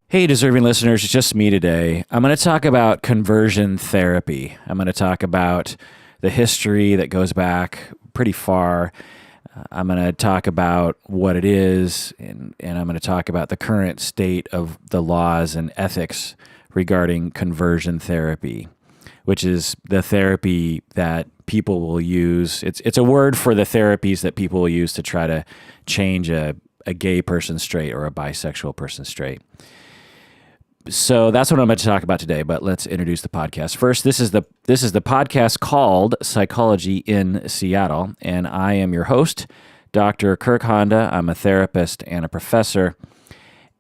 Hey, deserving listeners, it's just me today. I'm going to talk about conversion therapy. I'm going to talk about the history that goes back pretty far. I'm going to talk about what it is, and I'm going to talk about the current state of the laws and ethics regarding conversion therapy, which is the therapy that people will use. It's a word for the therapies that people will use to try to change a gay person straight or a bisexual person straight. So that's what I'm going to talk about today, but let's introduce the podcast. First, this is the podcast called Psychology in Seattle, and I am your host, Dr. Kirk Honda. I'm a therapist and a professor,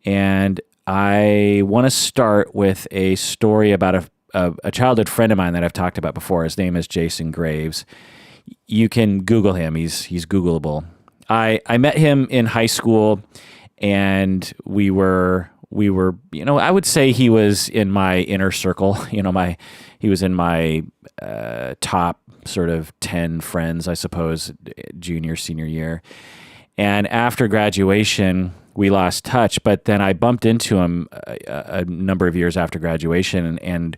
and I want to start with a story about a childhood friend of mine that I've talked about before. His name is Jason Graves. You can Google him. He's Googleable. I met him in high school, and we were, I would say he was in my inner circle. He was in my top sort of 10 friends, I suppose, junior, senior year. And after graduation, we lost touch, but then I bumped into him a number of years after graduation, and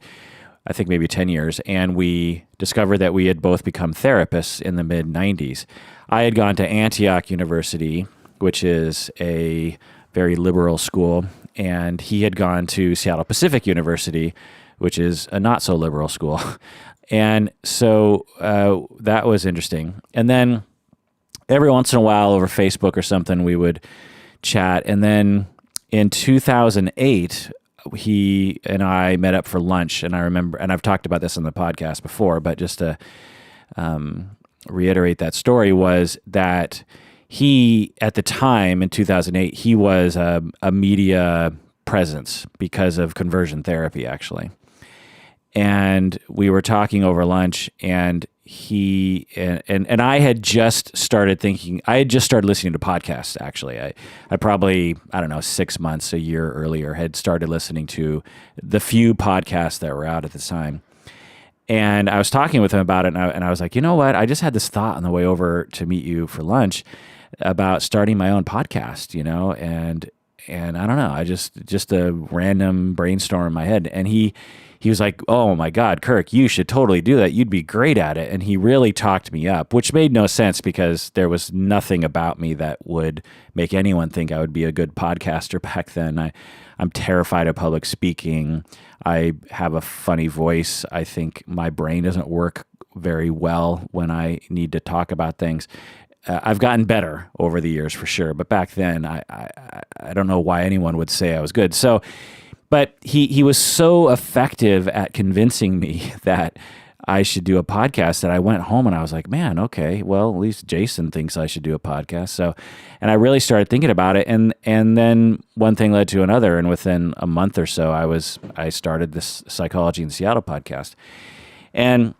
I think maybe 10 years, and we discovered that we had both become therapists in the mid-90s. I had gone to Antioch University, which is a very liberal school, and he had gone to Seattle Pacific University, which is a not so liberal school. And so that was interesting. And then every once in a while over Facebook or something, we would chat. And then in 2008, he and I met up for lunch. And I remember, and I've talked about this on the podcast before, but just to reiterate that story, was that he, at the time in 2008, he was a media presence because of conversion therapy, actually. And we were talking over lunch, and he and I had just started listening to podcasts, actually. I probably, 6 months, a year earlier, had started listening to the few podcasts that were out at the time. And I was talking with him about it, and I was like, you know what? I just had this thought on the way over to meet you for lunch about starting my own podcast, and I don't know, I just a random brainstorm in my head. And he was like, oh my God, Kirk, you should totally do that. You'd be great at it. And he really talked me up, which made no sense because there was nothing about me that would make anyone think I would be a good podcaster back then. I'm terrified of public speaking. I have a funny voice. I think my brain doesn't work very well when I need to talk about things. I've gotten better over the years for sure, but back then I don't know why anyone would say I was good. So, but he was so effective at convincing me that I should do a podcast that I went home and I was like, man, okay, well, at least Jason thinks I should do a podcast. So, and I really started thinking about it, and then one thing led to another, and within a month or so, I started this Psychology in Seattle podcast, and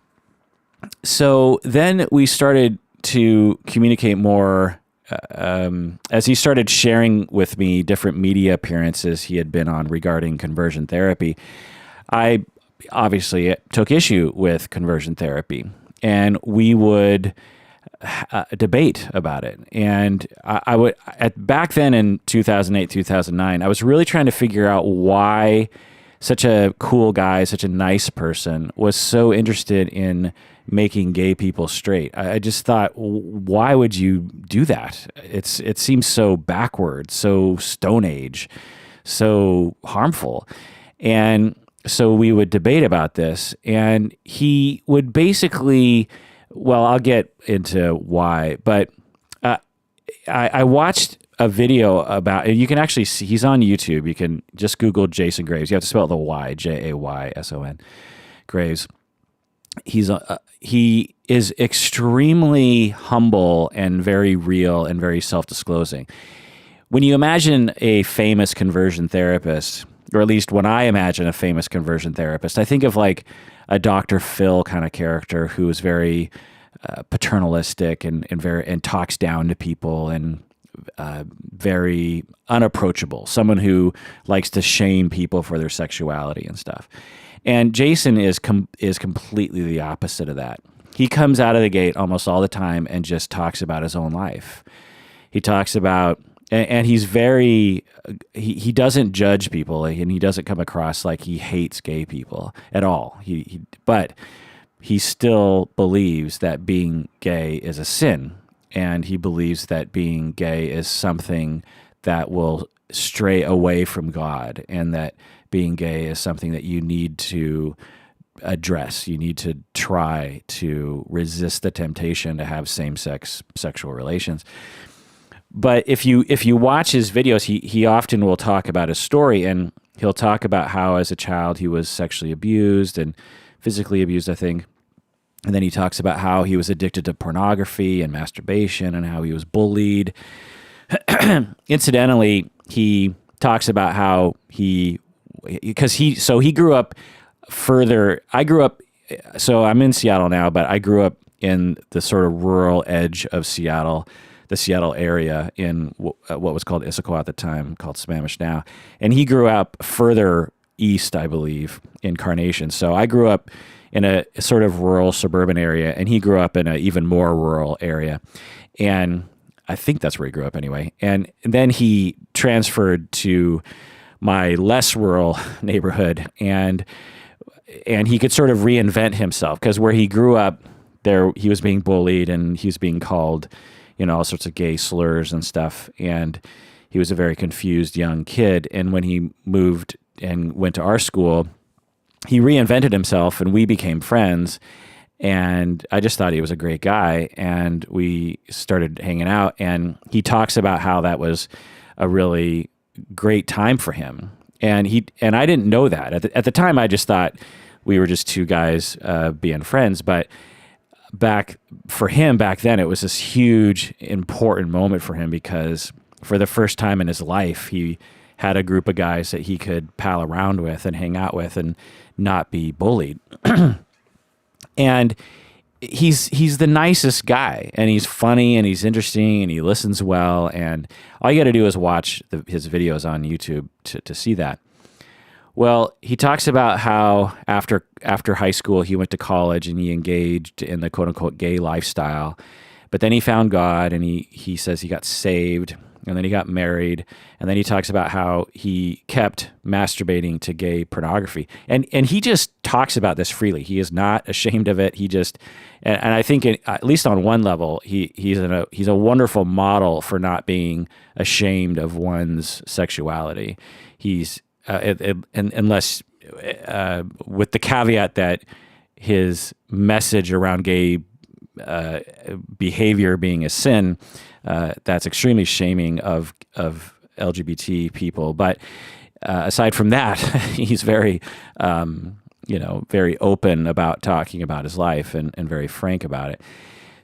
so then we started to communicate more as he started sharing with me different media appearances he had been on regarding conversion therapy. I obviously took issue with conversion therapy, and we would debate about it. And I would, back then in 2008, 2009, I was really trying to figure out why such a cool guy, such a nice person, was so interested in making gay people straight. I just thought, why would you do that? It seems so backward, so Stone Age, so harmful. And so we would debate about this, and he would basically, well, I'll get into why, but I watched a video about, and you can actually see, he's on YouTube. You can just Google Jason Graves. You have to spell the Y, Jayson, Graves. He is extremely humble and very real and very self-disclosing. When you imagine a famous conversion therapist, or at least when I imagine a famous conversion therapist, I think of like a Dr. Phil kind of character who is very paternalistic and talks down to people and very unapproachable, someone who likes to shame people for their sexuality and stuff. And Jason is completely the opposite of that. He comes out of the gate almost all the time and just talks about his own life. He talks about and he's very he doesn't judge people, and he doesn't come across like he hates gay people at all. But he still believes that being gay is a sin, and he believes that being gay is something that will stray away from God, and that being gay is something that you need to address. You need to try to resist the temptation to have same-sex sexual relations. But if you watch his videos, he often will talk about his story, and he'll talk about how as a child he was sexually abused and physically abused, I think. And then he talks about how he was addicted to pornography and masturbation and how he was bullied. Incidentally, he talks about how he grew up further. So I'm in Seattle now, but I grew up in the sort of rural edge of Seattle, the Seattle area in what was called Issaquah at the time, called Sammamish now. And he grew up further east, I believe, in Carnation. So I grew up in a sort of rural suburban area, and he grew up in an even more rural area. And I think that's where he grew up anyway. And then he transferred to my less rural neighborhood, and he could sort of reinvent himself, because where he grew up, there he was being bullied and he was being called, all sorts of gay slurs and stuff. And he was a very confused young kid. And when he moved and went to our school, he reinvented himself, and we became friends. And I just thought he was a great guy, and we started hanging out. And he talks about how that was a really great time for him. And I didn't know that at the time. I just thought we were just two guys being friends. But back then, it was this huge, important moment for him, because for the first time in his life, he had a group of guys that he could pal around with and hang out with and not be bullied. And he's the nicest guy, and he's funny, and he's interesting, and he listens well. And all you got to do is watch his videos on YouTube to see that. Well, he talks about how after high school, he went to college and he engaged in the quote unquote gay lifestyle, but then he found God, and he says he got saved, and then he got married, and then he talks about how he kept masturbating to gay pornography, and he just talks about this freely. He is not ashamed of it. He just, and I think at least on one level, he's a wonderful model for not being ashamed of one's sexuality. He's unless with the caveat that his message around gay behavior being a sin, that's extremely shaming of LGBT people. But aside from that, he's very, very open about talking about his life and very frank about it.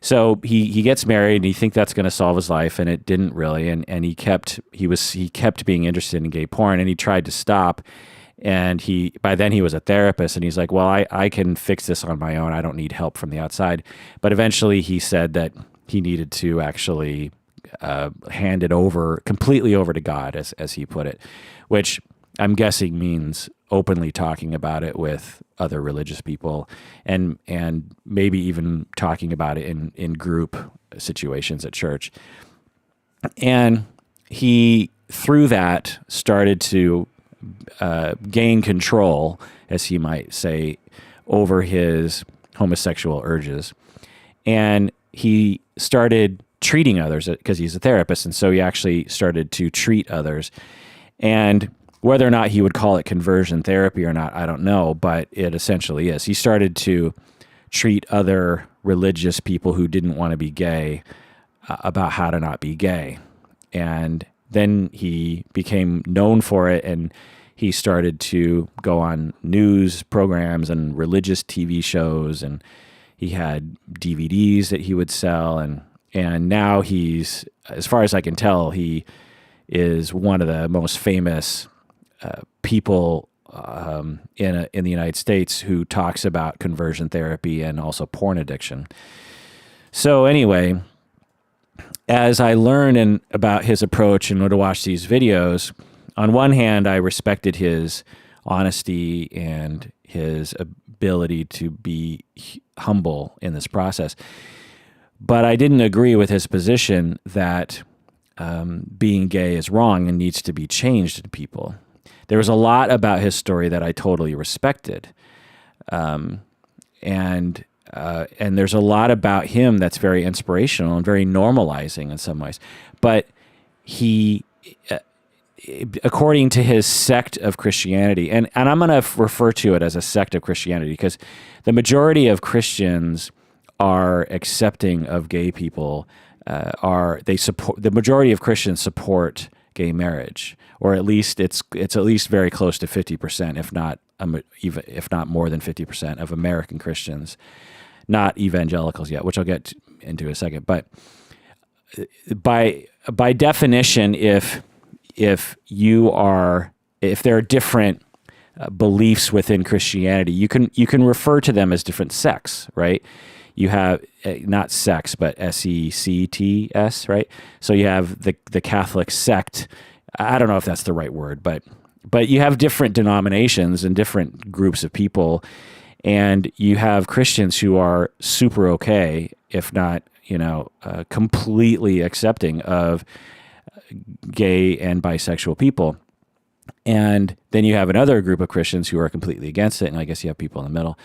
So he gets married, and he thinks that's going to solve his life, and it didn't really. And he kept being interested in gay porn, and he tried to stop. And by then he was a therapist, and he's like, well, I can fix this on my own. I don't need help from the outside. But eventually he said that he needed to actually hand it completely over to God, as he put it, which I'm guessing means openly talking about it with other religious people, and maybe even talking about it in group situations at church. And he, through that, started to gain control, as he might say, over his homosexual urges. And he started treating others, because he's a therapist, and so he actually started to treat others. And whether or not he would call it conversion therapy or not, I don't know, but it essentially is. He started to treat other religious people who didn't want to be gay about how to not be gay. And then he became known for it, and he started to go on news programs and religious TV shows, and he had DVDs that he would sell. And now he's, as far as I can tell, he is one of the most famous people in the United States who talks about conversion therapy and also porn addiction. So anyway, as I learned about his approach and would watch these videos, on one hand, I respected his honesty and his ability to be humble in this process. But I didn't agree with his position that being gay is wrong and needs to be changed in people. There was a lot about his story that I totally respected. And there's a lot about him that's very inspirational and very normalizing in some ways. But he, according to his sect of Christianity, and I'm going to refer to it as a sect of Christianity because the majority of Christians are accepting of gay people. The majority of Christians support gay marriage, or at least it's at least very close to 50%, if not more than 50% of American Christians, not evangelicals yet, which I'll get into in a second. But by definition, if there are different beliefs within Christianity, you can refer to them as different sects, right? You have not sects, but sects, right? So you have the Catholic sect. I don't know if that's the right word, but you have different denominations and different groups of people, and you have Christians who are super okay, if not completely accepting of gay and bisexual people. And then you have another group of Christians who are completely against it, and I guess you have people in the middle.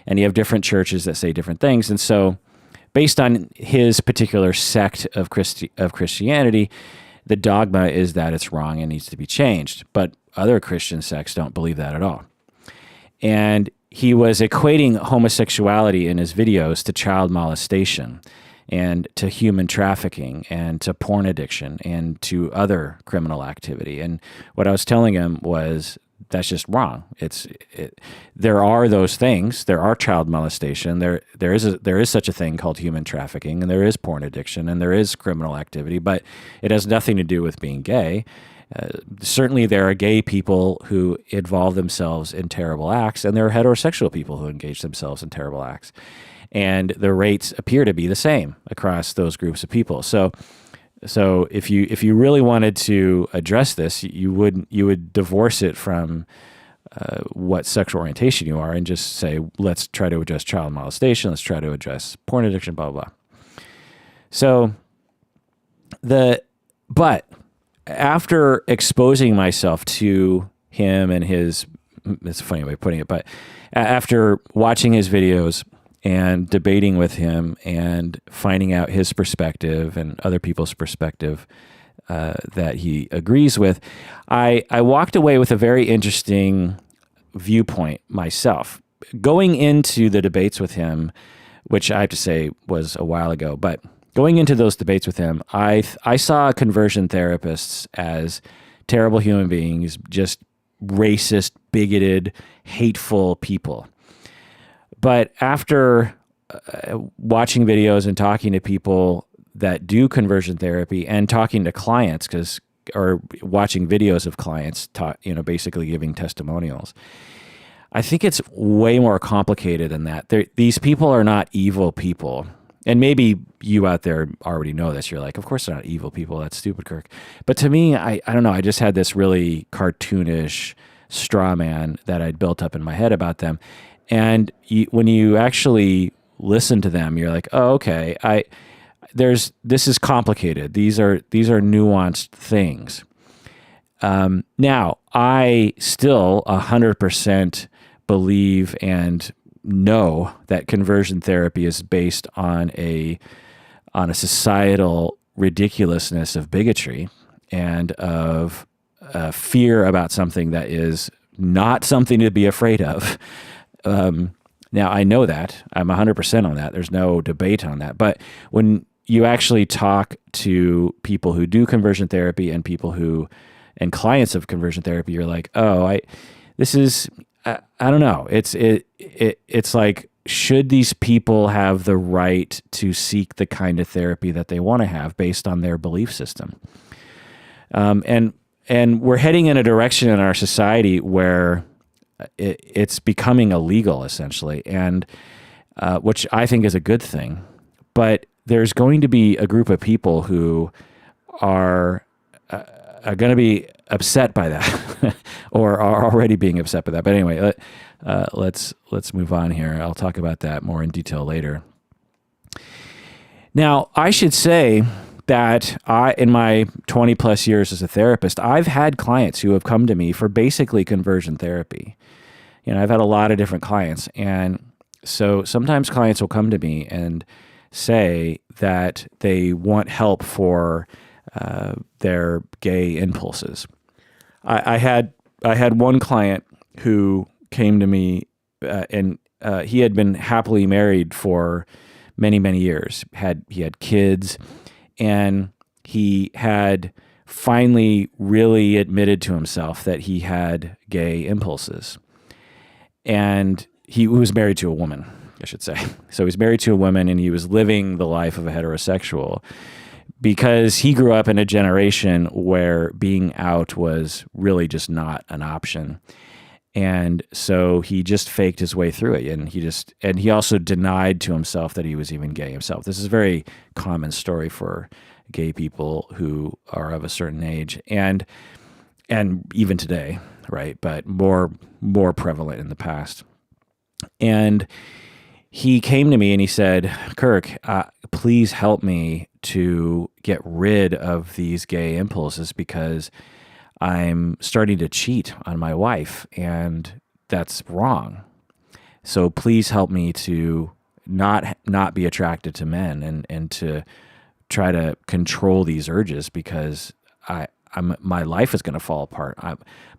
And you have different churches that say different things. And so based on his particular sect of Christianity, the dogma is that it's wrong and needs to be changed. But other Christian sects don't believe that at all. And he was equating homosexuality in his videos to child molestation and to human trafficking and to porn addiction and to other criminal activity. And what I was telling him was, that's just wrong. There are those things. There are child molestation. There is such a thing called human trafficking, and there is porn addiction, and there is criminal activity, but it has nothing to do with being gay. Certainly there are gay people who involve themselves in terrible acts, and there are heterosexual people who engage themselves in terrible acts. And the rates appear to be the same across those groups of people. So if you really wanted to address this, you would divorce it from what sexual orientation you are and just say, let's try to address child molestation, let's try to address porn addiction, blah, blah, blah. So but after exposing myself to him and it's a funny way of putting it, but after watching his videos and debating with him and finding out his perspective and other people's perspective that he agrees with, I walked away with a very interesting viewpoint myself. Going into the debates with him, which I have to say was a while ago, but going into those debates with him, I saw conversion therapists as terrible human beings, just racist, bigoted, hateful people. But after watching videos and talking to people that do conversion therapy and talking to clients, or watching videos of clients, basically giving testimonials, I think it's way more complicated than that. These people are not evil people. And maybe you out there already know this. You're like, of course they're not evil people. That's stupid, Kirk. But to me, I don't know. I just had this really cartoonish straw man that I'd built up in my head about them. And when you actually listen to them, you're like, oh, okay, this is complicated. These are nuanced things. Now, I still 100% believe and know that conversion therapy is based on a societal ridiculousness of bigotry and of fear about something that is not something to be afraid of. Now, I know that. I'm 100% on that. There's no debate on that. But when you actually talk to people who do conversion therapy and clients of conversion therapy, you're like, oh, I don't know. It's like, should these people have the right to seek the kind of therapy that they want to have based on their belief system? And we're heading in a direction in our society where it's becoming illegal, essentially, and which I think is a good thing. But there's going to be a group of people who are going to be upset by that, or are already being upset by that. But anyway, let's move on here. I'll talk about that more in detail later. Now, I should say that in my 20 plus years as a therapist, I've had clients who have come to me for basically conversion therapy. I've had a lot of different clients. And so sometimes clients will come to me and say that they want help for their gay impulses. I had one client who came to me and he had been happily married for many, many years. He had kids, and he had finally really admitted to himself that he had gay impulses. And he was married to a woman, I should say. So he was married to a woman, and he was living the life of a heterosexual because he grew up in a generation where being out was really just not an option. And so he just faked his way through it. And he also denied to himself that he was even gay himself. This is a very common story for gay people who are of a certain age and even today, right? But more prevalent in the past. And he came to me and he said, Kirk, please help me to get rid of these gay impulses because I'm starting to cheat on my wife, and that's wrong. So please help me to not be attracted to men and to try to control these urges because my life is going to fall apart.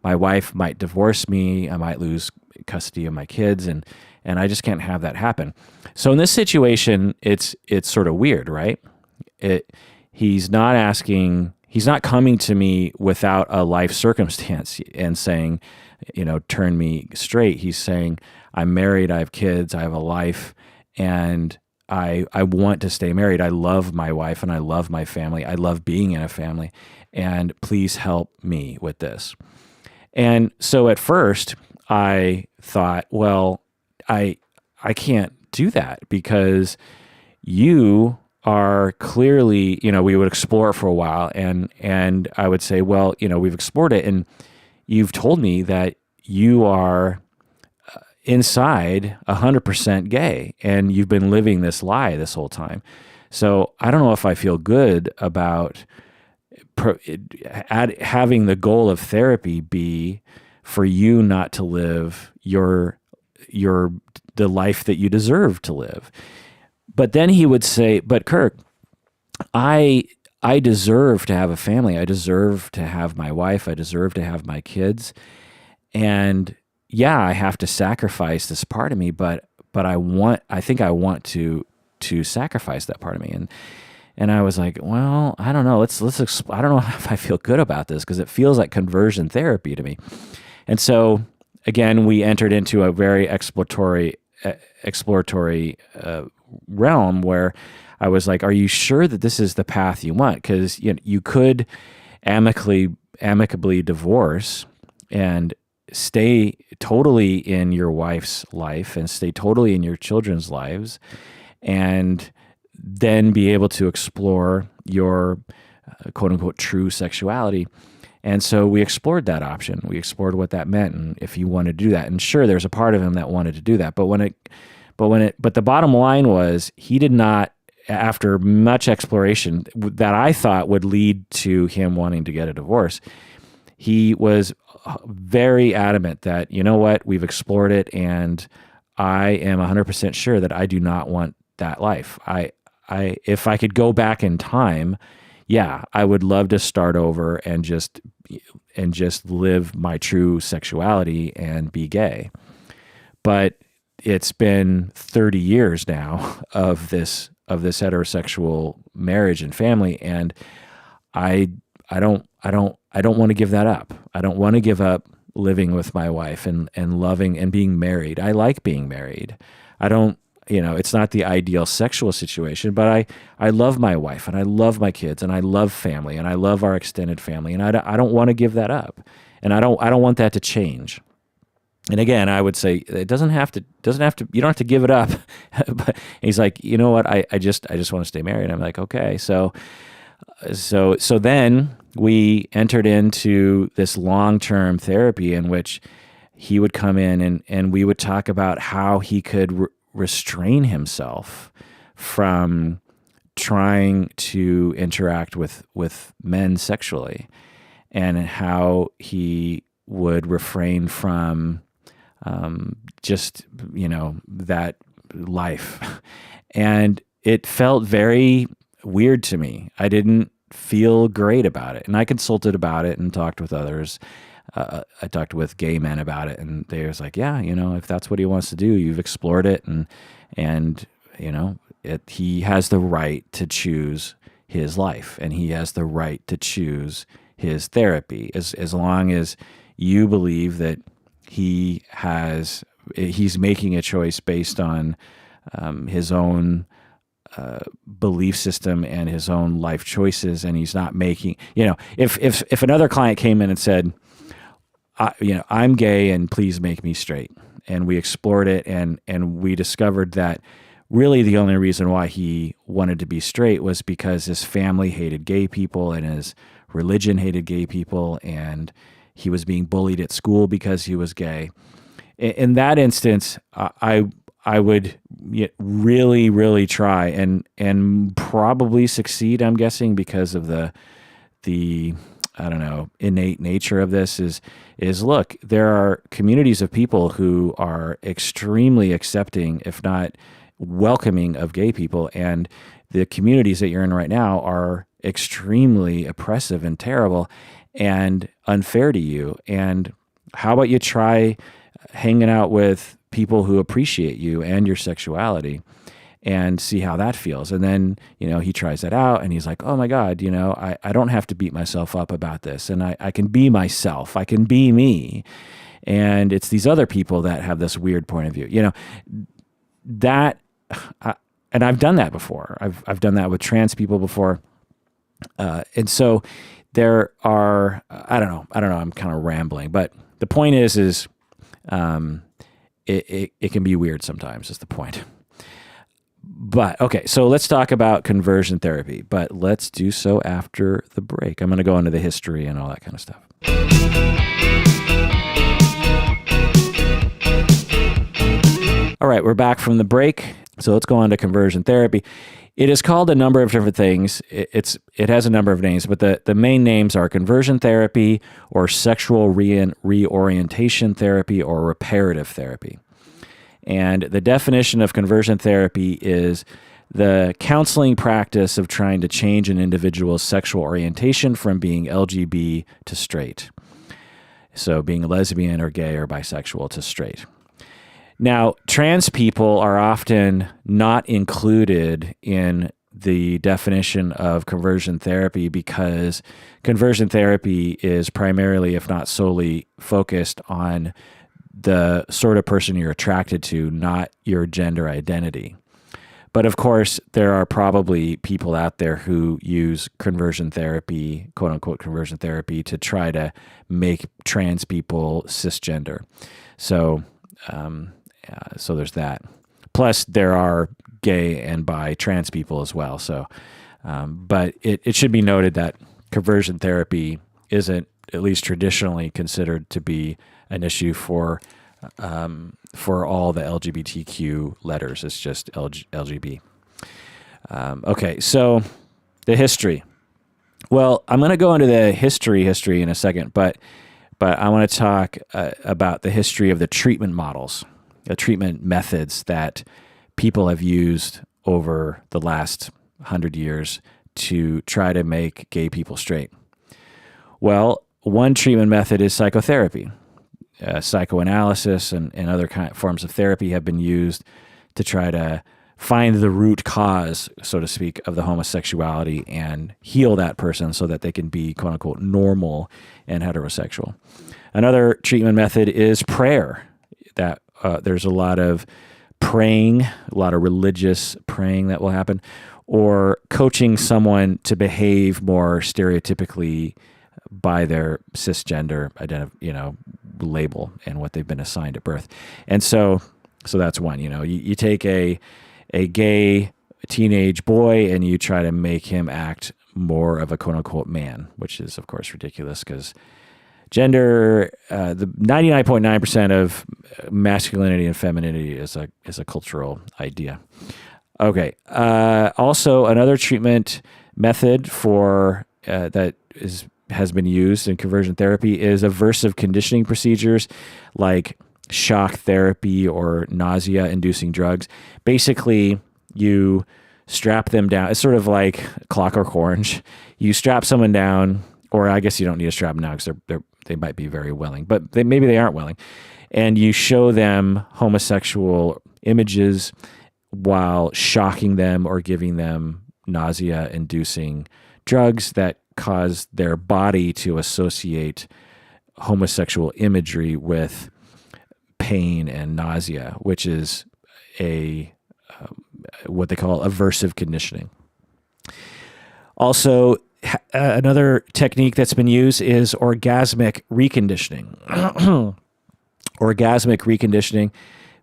My wife might divorce me. I might lose custody of my kids, and I just can't have that happen. So in this situation, it's sort of weird, right? He's not coming to me without a life circumstance and saying, turn me straight. He's saying, I'm married, I have kids, I have a life, and I want to stay married. I love my wife and I love my family. I love being in a family, and please help me with this. And so at first I thought, well, I can't do that because you are clearly, we would explore it for a while, and I would say, well, we've explored it, and you've told me that you are inside 100% gay, and you've been living this lie this whole time. So I don't know if I feel good about having the goal of therapy be for you not to live the life that you deserve to live. But then he would say, but Kirk, I deserve to have a family. I deserve to have my wife. I deserve to have my kids. And yeah, I have to sacrifice this part of me, but I think I want to sacrifice that part of me. And I was like, well, I don't know. I don't know if I feel good about this because it feels like conversion therapy to me. And so again, we entered into a very exploratory realm where I was like, are you sure that this is the path you want? Because you could amicably divorce and stay totally in your wife's life and stay totally in your children's lives, and then be able to explore your quote unquote true sexuality. And so we explored that option. We explored what that meant and if you wanted to do that. And sure, there's a part of him that wanted to do that. But the bottom line was he did not, after much exploration that I thought would lead to him wanting to get a divorce, he was very adamant that, you know what, we've explored it and I am 100% sure that I do not want that life. If I could go back in time, yeah, I would love to start over and just live my true sexuality and be gay. But it's been 30 years now of this heterosexual marriage and family, and I don't want to give that up. I don't want to give up living with my wife and loving and being married. I like being married. I don't, it's not the ideal sexual situation, but I love my wife and I love my kids and I love family and I love our extended family, and I don't want to give that up, and I don't want that to change. And again, I would say it doesn't have to, you don't have to give it up. But he's like, you know what? I just want to stay married. I'm like, okay. So then we entered into this long-term therapy in which he would come in and we would talk about how he could restrain himself from trying to interact with men sexually, and how he would refrain from just, that life. And it felt very weird to me. I didn't feel great about it. And I consulted about it and talked with others. I talked with gay men about it, and they was like, yeah, if that's what he wants to do, you've explored it, and he has the right to choose his life, and he has the right to choose his therapy, as long as you believe that he's making a choice based on his own belief system and his own life choices, and he's not making, if another client came in and said, I'm gay and please make me straight, and we explored it, and we discovered that really the only reason why he wanted to be straight was because his family hated gay people and his religion hated gay people, and he was being bullied at school because he was gay. In that instance, I would really, really try and probably succeed, I'm guessing, because of the I don't know, innate nature of this is look, there are communities of people who are extremely accepting, if not welcoming, of gay people, and the communities that you're in right now are extremely oppressive and terrible and unfair to you. And how about you try hanging out with people who appreciate you and your sexuality and see how that feels? And then, he tries that out and he's like, oh my God, I don't have to beat myself up about this, and I can be myself. I can be me. And it's these other people that have this weird point of view, and I've done that before. I've done that with trans people before. And so there are, I don't know, I'm kind of rambling, but the point is it can be weird sometimes, is the point. But okay, so let's talk about conversion therapy, but let's do so after the break. I'm going to go into the history and all that kind of stuff. All right, we're back from the break. So let's go on to conversion therapy. It is called a number of different things. It has a number of names, but the main names are conversion therapy, or sexual reorientation therapy, or reparative therapy. And the definition of conversion therapy is the counseling practice of trying to change an individual's sexual orientation from being LGB to straight. So being lesbian or gay or bisexual to straight. Now, trans people are often not included in the definition of conversion therapy because conversion therapy is primarily, if not solely, focused on the sort of person you're attracted to, not your gender identity. But of course, there are probably people out there who use conversion therapy, quote unquote conversion therapy, to try to make trans people cisgender. So there's that. Plus, there are gay and bi trans people as well. So, but it should be noted that conversion therapy isn't, at least traditionally, considered to be an issue for all the LGBTQ letters. It's just LGB. Okay, so the history. Well, I'm going to go into the history in a second, but I want to talk about the history of the treatment models, the treatment methods that people have used over the last 100 years to try to make gay people straight. Well, one treatment method is psychotherapy. Psychoanalysis and other forms of therapy have been used to try to find the root cause, so to speak, of the homosexuality and heal that person so that they can be, quote unquote, normal and heterosexual. Another treatment method is prayer. That there's a lot of praying, a lot of religious praying that will happen, or coaching someone to behave more stereotypically by their cisgender label and what they've been assigned at birth. And so that's one. You take a gay teenage boy and you try to make him act more of a quote unquote man, which is of course ridiculous because gender, the 99.9% of masculinity and femininity is a cultural idea. Okay. Also, another treatment method for that has been used in conversion therapy is aversive conditioning procedures like shock therapy or nausea-inducing drugs. Basically, you strap them down. It's sort of like Clockwork Orange. You strap someone down, or I guess you don't need to strap them down because they might be very willing, but maybe they aren't willing. And you show them homosexual images while shocking them or giving them nausea-inducing drugs that cause their body to associate homosexual imagery with pain and nausea, which is a what they call aversive conditioning. Also, another technique that's been used is orgasmic reconditioning. Orgasmic reconditioning,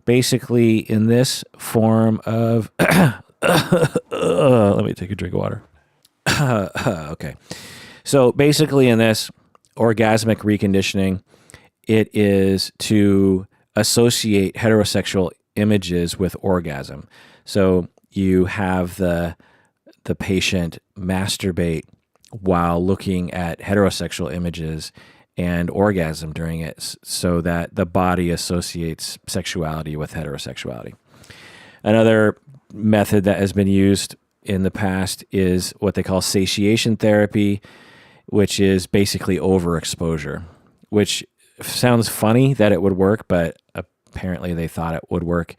basically in this form of, let me take a drink of water. Okay. So basically in this orgasmic reconditioning, it is to associate heterosexual images with orgasm. So you have the patient masturbate while looking at heterosexual images and orgasm during it so that the body associates sexuality with heterosexuality. Another method that has been used in the past is what they call satiation therapy, which is basically overexposure, which sounds funny that it would work, but apparently they thought it would work.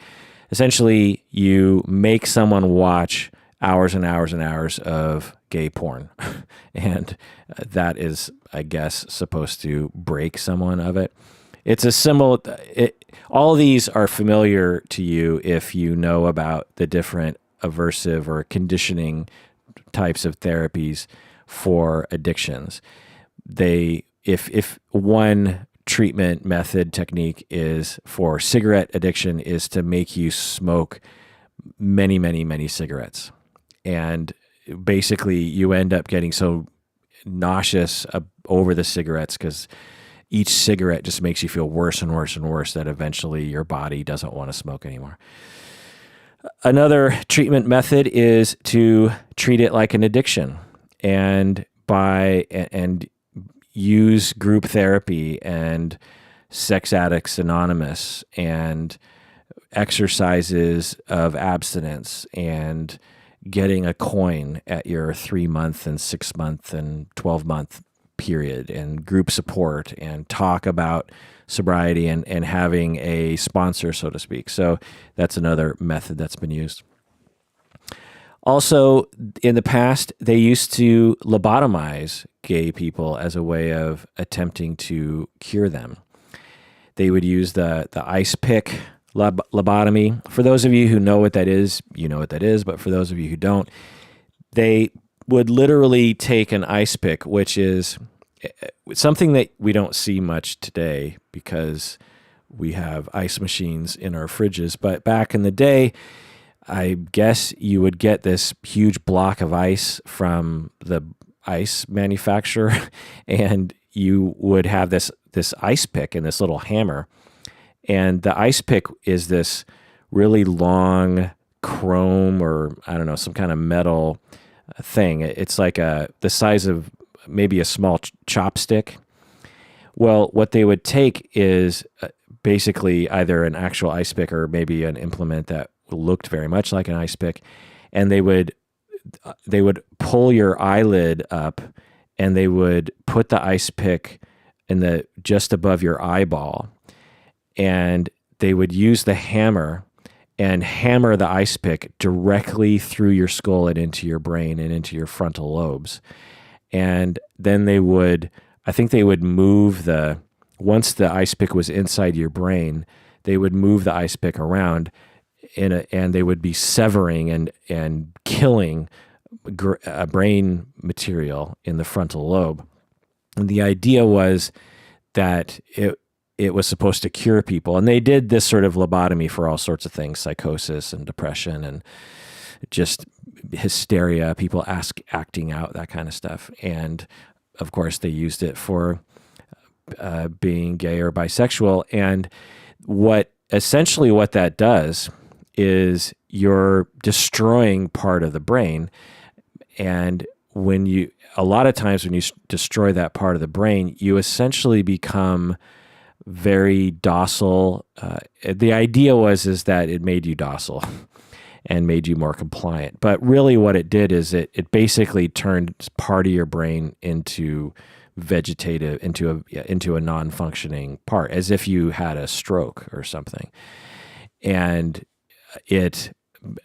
Essentially, you make someone watch hours and hours and hours of gay porn. And that is, I guess, supposed to break someone of it. It's a similar, all of these are familiar to you if you know about the different aversive or conditioning types of therapies for addictions. If one treatment method technique is for cigarette addiction is to make you smoke many, many, many cigarettes. And basically you end up getting so nauseous over the cigarettes because each cigarette just makes you feel worse and worse and worse that eventually your body doesn't want to smoke anymore. Another treatment method is to treat it like an addiction and use group therapy and Sex Addicts Anonymous and exercises of abstinence and getting a coin at your 3-month and 6-month and 12-month period and group support and talk about sobriety and having a sponsor, so to speak. So that's another method that's been used. Also, in the past, they used to lobotomize gay people as a way of attempting to cure them. They would use the ice pick lobotomy. For those of you who know what that is, you know what that is. But for those of you who don't, they would literally take an ice pick, which is something that we don't see much today because we have ice machines in our fridges. But back in the day, I guess you would get this huge block of ice from the ice manufacturer, and you would have this ice pick and this little hammer. And the ice pick is this really long chrome or, I don't know, some kind of metal thing. It's like the size of maybe a small chopstick. Well, what they would take is basically either an actual ice pick or maybe an implement that looked very much like an ice pick, and they would pull your eyelid up and they would put the ice pick in just above your eyeball, and they would use the hammer and hammer the ice pick directly through your skull and into your brain and into your frontal lobes. And then I think they would move once the ice pick was inside your brain, they would move the ice pick around and they would be severing and killing brain material in the frontal lobe. And the idea was that it was supposed to cure people. And they did this sort of lobotomy for all sorts of things, psychosis and depression and just hysteria, people acting out, that kind of stuff. And of course, they used it for being gay or bisexual. And essentially what that does is you're destroying part of the brain. And a lot of times when you destroy that part of the brain, you essentially become very docile. The idea is that it made you docile and made you more compliant. But really what it did is it basically turned part of your brain into vegetative, into a non-functioning part, as if you had a stroke or something. And it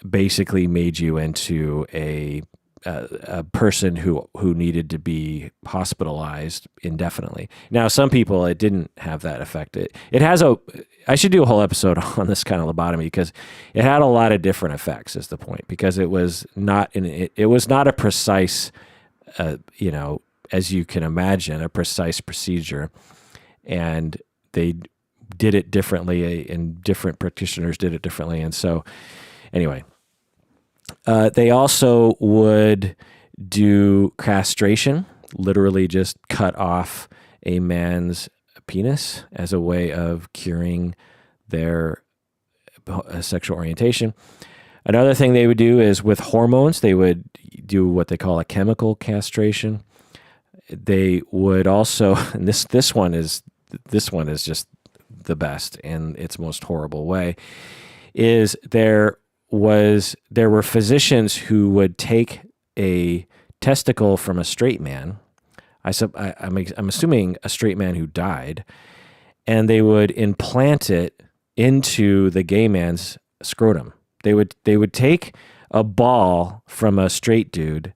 basically made you into a person who needed to be hospitalized indefinitely. Now, some people, it didn't have that effect. It has I should do a whole episode on this kind of lobotomy, because it had a lot of different effects, is the point, because it was not a precise, as you can imagine, a precise procedure. And they did it differently, and different practitioners did it differently. And so anyway, they also would do castration, literally just cut off a man's penis as a way of curing their sexual orientation. Another thing they would do is with hormones, they would do what they call a chemical castration. They would also, and this one is just the best in its most horrible way, is there were physicians who would take a testicle from a straight man. I'm assuming a straight man who died, and they would implant it into the gay man's scrotum. They would take a ball from a straight dude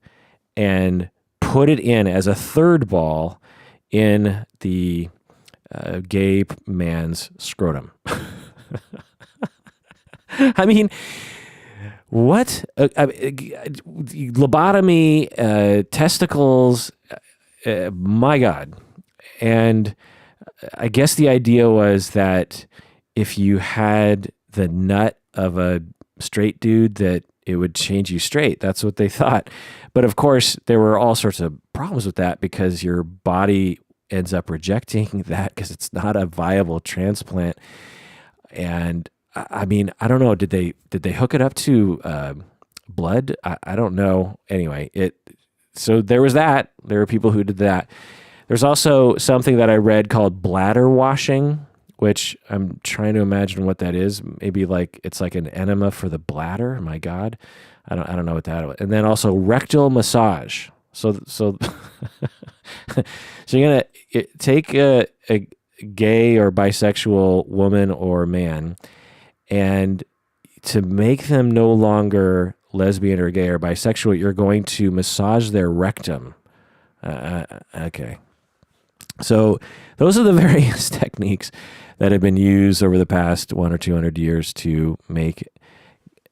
and put it in as a third ball in the gay man's scrotum. I mean, what? Lobotomy, testicles, my God. And I guess the idea was that if you had the nut of a straight dude, that it would change you straight. That's what they thought. But of course, there were all sorts of problems with that, because your body ends up rejecting that because it's not a viable transplant. And I mean, I don't know. Did they hook it up to blood? I don't know. Anyway, so there was that. There were people who did that. There's also something that I read called bladder washing, which I'm trying to imagine what that is. Maybe it's like an enema for the bladder. My God, I don't know what that is. And then also rectal massage. So you're gonna take a gay or bisexual woman or man, and to make them no longer lesbian or gay or bisexual, you're going to massage their rectum. Okay. So those are the various techniques that have been used over the past 100 or 200 years to make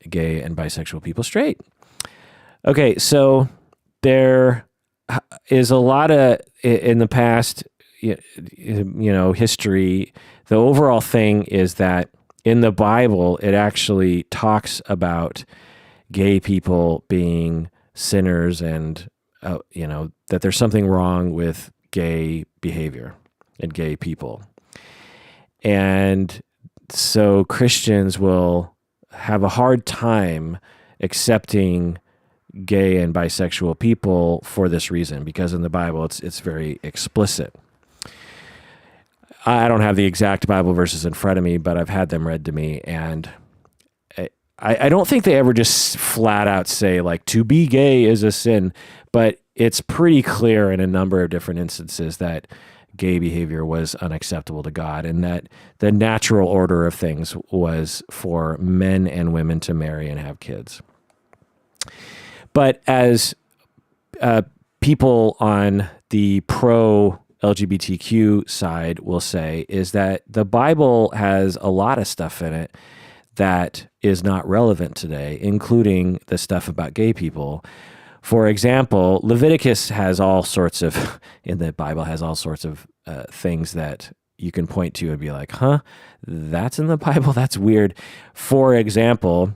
gay and bisexual people straight. Okay, so there is a lot of, in the past, history, the overall thing is that in the Bible, it actually talks about gay people being sinners, and that there's something wrong with gay behavior and gay people. And so Christians will have a hard time accepting gay and bisexual people for this reason, because in the Bible it's very explicit. I don't have the exact Bible verses in front of me, but I've had them read to me, and I don't think they ever just flat out say to be gay is a sin, but it's pretty clear in a number of different instances that gay behavior was unacceptable to God, and that the natural order of things was for men and women to marry and have kids. But as people on the pro-LGBTQ side will say, is that the Bible has a lot of stuff in it that is not relevant today, including the stuff about gay people. For example, Leviticus has all sorts of, in the Bible, has all sorts of things that you can point to and be like, huh, that's in the Bible? That's weird. For example,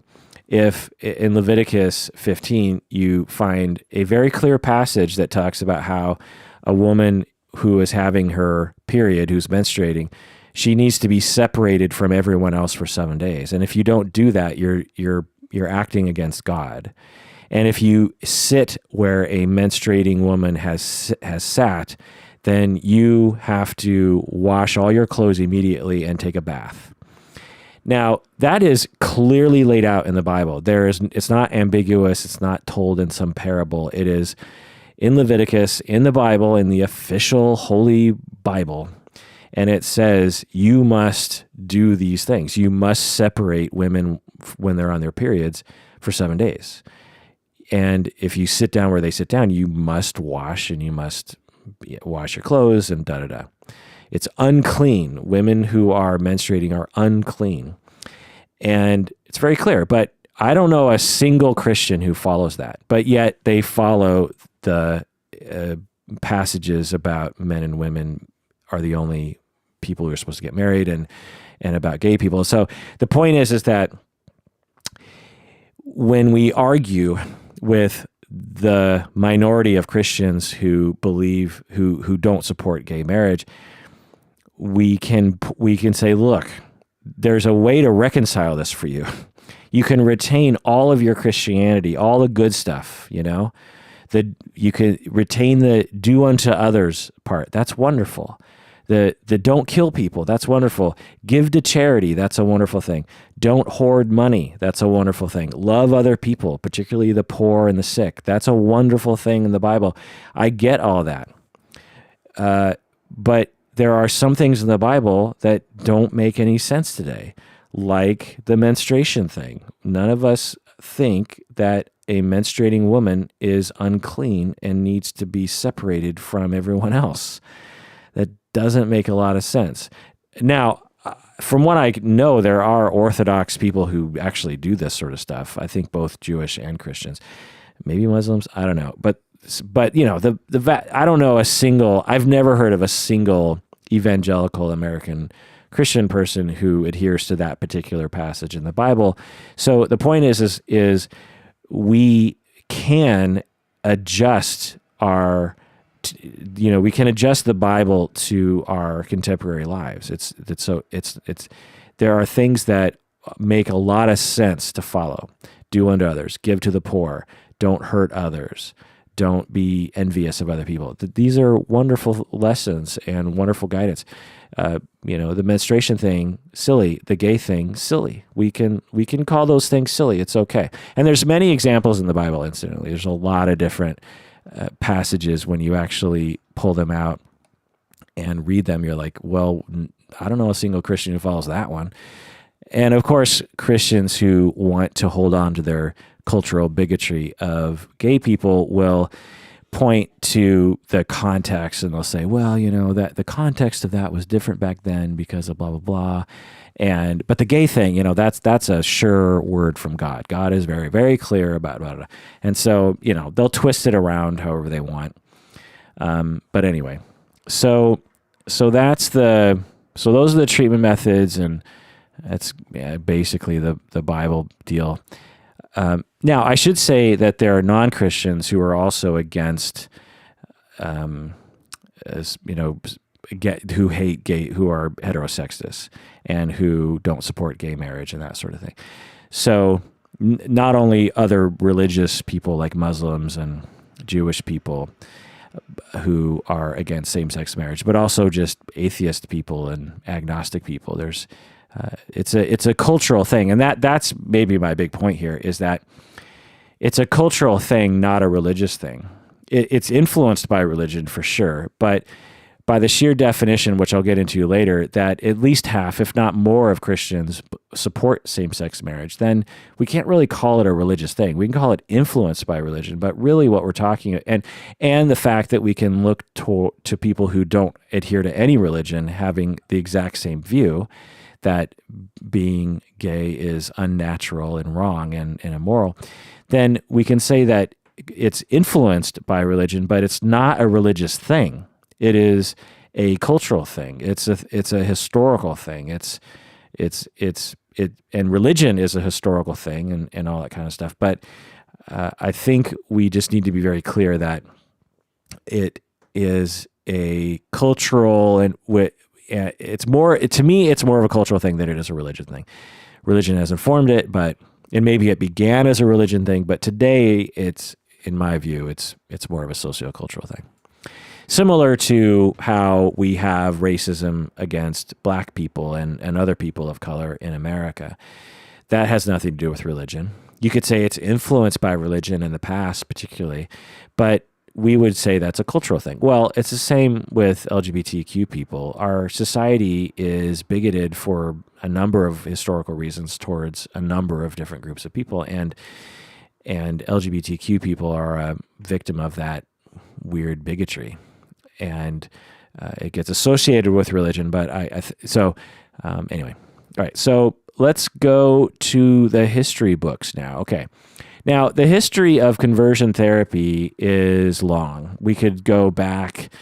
if in Leviticus 15, you find a very clear passage that talks about how a woman who is having her period, who's menstruating, she needs to be separated from everyone else for 7 days. And if you don't do that, you're acting against God. And if you sit where a menstruating woman has sat, then you have to wash all your clothes immediately and take a bath. Now, that is clearly laid out in the Bible. It's not ambiguous. It's not told in some parable. It is in Leviticus, in the Bible, in the official Holy Bible. And it says, you must do these things. You must separate women when they're on their periods for 7 days. And if you sit down where they sit down, you must wash, and you must wash your clothes and da-da-da. It's unclean. Women who are menstruating are unclean. And it's very clear. But I don't know a single Christian who follows that. But yet they follow the passages about men and women are the only people who are supposed to get married, and about gay people. So the point is that when we argue with the minority of Christians who believe, who don't support gay marriage, we can say, look, there's a way to reconcile this for you. You can retain all of your Christianity, all the good stuff, you can retain the do unto others part. That's wonderful. The don't kill people, that's wonderful. Give to charity, that's a wonderful thing. Don't hoard money, that's a wonderful thing. Love other people, particularly the poor and the sick. That's a wonderful thing in the Bible. I get all that. But there are some things in the Bible that don't make any sense today, like the menstruation thing. None of us think that a menstruating woman is unclean and needs to be separated from everyone else. That doesn't make a lot of sense. Now, from what I know, there are Orthodox people who actually do this sort of stuff. I think both Jewish and Christians, maybe Muslims. I don't know, but I don't know I've never heard of a single evangelical American Christian person who adheres to that particular passage in the Bible. So the point is we can adjust we can adjust the Bible to our contemporary lives. There are things that make a lot of sense to follow. Do unto others, give to the poor, don't hurt others, don't be envious of other people. These are wonderful lessons and wonderful guidance. The menstruation thing, silly. The gay thing, silly. We can call those things silly. It's okay. And there's many examples in the Bible, incidentally. There's a lot of different passages. When you actually pull them out and read them, you're like, well, I don't know a single Christian who follows that one. And of course, Christians who want to hold on to their cultural bigotry of gay people will point to the context, and they'll say, well, that the context of that was different back then because of blah, blah, blah. But the gay thing, that's a sure word from God. God is very, very clear about it. And so, they'll twist it around however they want. But anyway, so those are the treatment methods, and that's basically the Bible deal. Now, I should say that there are non-Christians who are also against, who hate gay, who are heterosexist, and who don't support gay marriage and that sort of thing. So not only other religious people like Muslims and Jewish people who are against same-sex marriage, but also just atheist people and agnostic people. It's a cultural thing, and that's maybe my big point here, is that it's a cultural thing, not a religious thing. It's influenced by religion for sure, but by the sheer definition, which I'll get into later, that at least half, if not more, of Christians support same-sex marriage, then we can't really call it a religious thing. We can call it influenced by religion, but really what we're talking about, and the fact that we can look to people who don't adhere to any religion having the exact same view, that being gay is unnatural and wrong and immoral, then we can say that it's influenced by religion, but it's not a religious thing. It is a cultural thing. It's a historical thing. And religion is a historical thing and all that kind of stuff. But I think we just need to be very clear that it is a cultural it's more, to me, it's more of a cultural thing than it is a religion thing. Religion has informed it, and maybe it began as a religion thing, but today it's, in my view, it's more of a sociocultural thing. Similar to how we have racism against black people and other people of color in America. That has nothing to do with religion. You could say it's influenced by religion in the past, particularly, but we would say that's a cultural thing. Well, it's the same with LGBTQ people. Our society is bigoted for a number of historical reasons towards a number of different groups of people, and LGBTQ people are a victim of that weird bigotry, and it gets associated with religion. But anyway, all right. So let's go to the history books now. Okay. Now, the history of conversion therapy is long. We could go back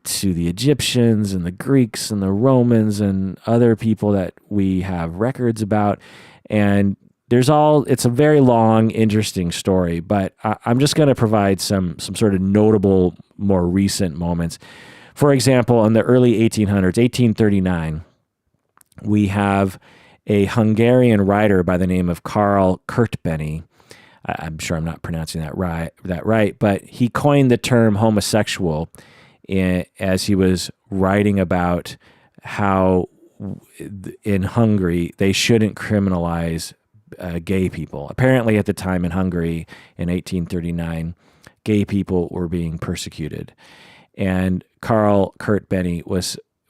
to the Egyptians and the Greeks and the Romans and other people that we have records about. And it's a very long, interesting story, but I'm just going to provide some sort of notable, more recent moments. For example, in the early 1800s, 1839, we have a Hungarian writer by the name of Karl Kertbeny. I'm sure I'm not pronouncing that right, but he coined the term homosexual as he was writing about how in Hungary they shouldn't criminalize gay people. Apparently at the time in Hungary in 1839, gay people were being persecuted. And Karl Kertbeny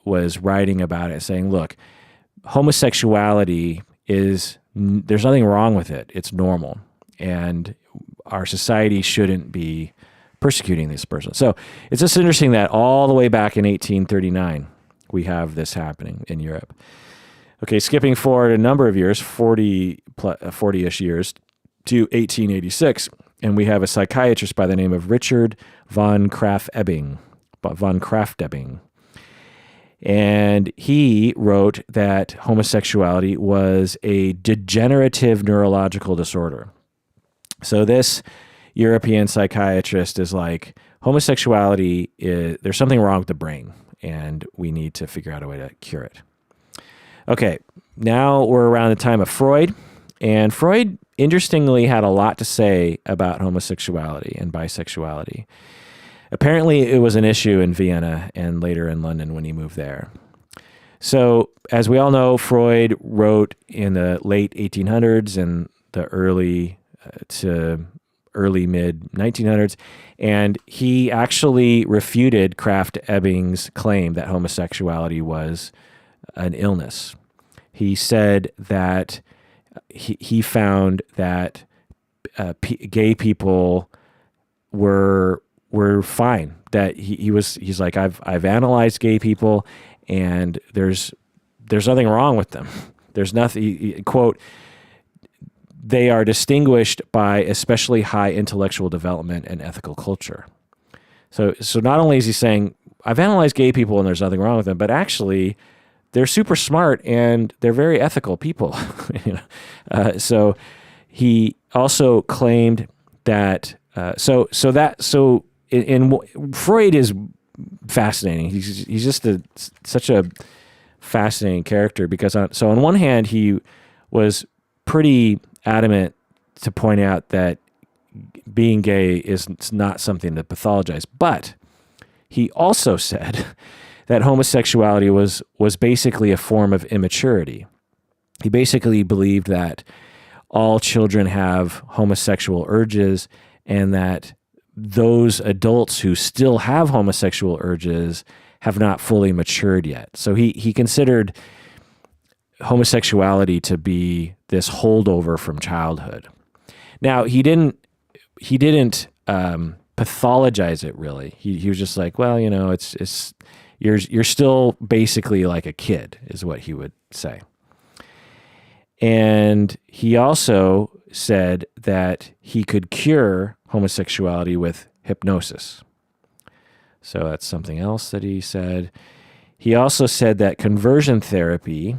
was writing about it, saying, look, homosexuality there's nothing wrong with it. It's normal. And our society shouldn't be persecuting this person. So it's just interesting that all the way back in 1839, we have this happening in Europe. Okay, skipping forward a number of years, 40-ish years, to 1886, and we have a psychiatrist by the name of Richard von Krafft-Ebing. And he wrote that homosexuality was a degenerative neurological disorder. So this European psychiatrist is like, homosexuality there's something wrong with the brain, and we need to figure out a way to cure it. Okay, now we're around the time of Freud, and Freud, interestingly, had a lot to say about homosexuality and bisexuality. Apparently, it was an issue in Vienna and later in London when he moved there. So, as we all know, Freud wrote in the late 1800s and the early to early mid 1900s, and he actually refuted Krafft-Ebing's claim that homosexuality was an illness. He said that he found that gay people were fine. That he's like, I've analyzed gay people, and there's nothing wrong with them. There's nothing, quote, they are distinguished by especially high intellectual development and ethical culture. So not only is he saying, I've analyzed gay people and there's nothing wrong with them, but actually they're super smart and they're very ethical people. So he also claimed that, Freud is fascinating. He's just such a fascinating character because on one hand, he was pretty adamant to point out that being gay is not something to pathologize, but he also said that homosexuality was basically a form of immaturity. He basically believed that all children have homosexual urges, and that those adults who still have homosexual urges have not fully matured yet. So he considered homosexuality to be this holdover from childhood. Now, he didn't pathologize it really. He was just like, well, it's you're still basically like a kid, is what he would say. And he also said that he could cure homosexuality with hypnosis. So that's something else that he said. He also said that conversion therapy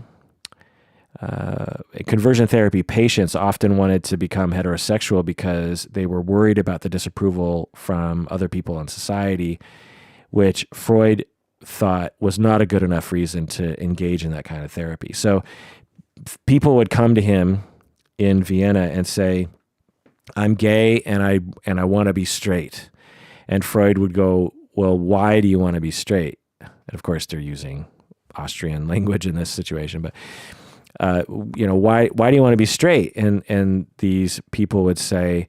patients often wanted to become heterosexual because they were worried about the disapproval from other people in society, which Freud thought was not a good enough reason to engage in that kind of therapy. So people would come to him in Vienna and say, I'm gay and I want to be straight. And Freud would go, well, why do you want to be straight? And of course, they're using Austrian language in this situation, but why do you want to be straight? And these people would say,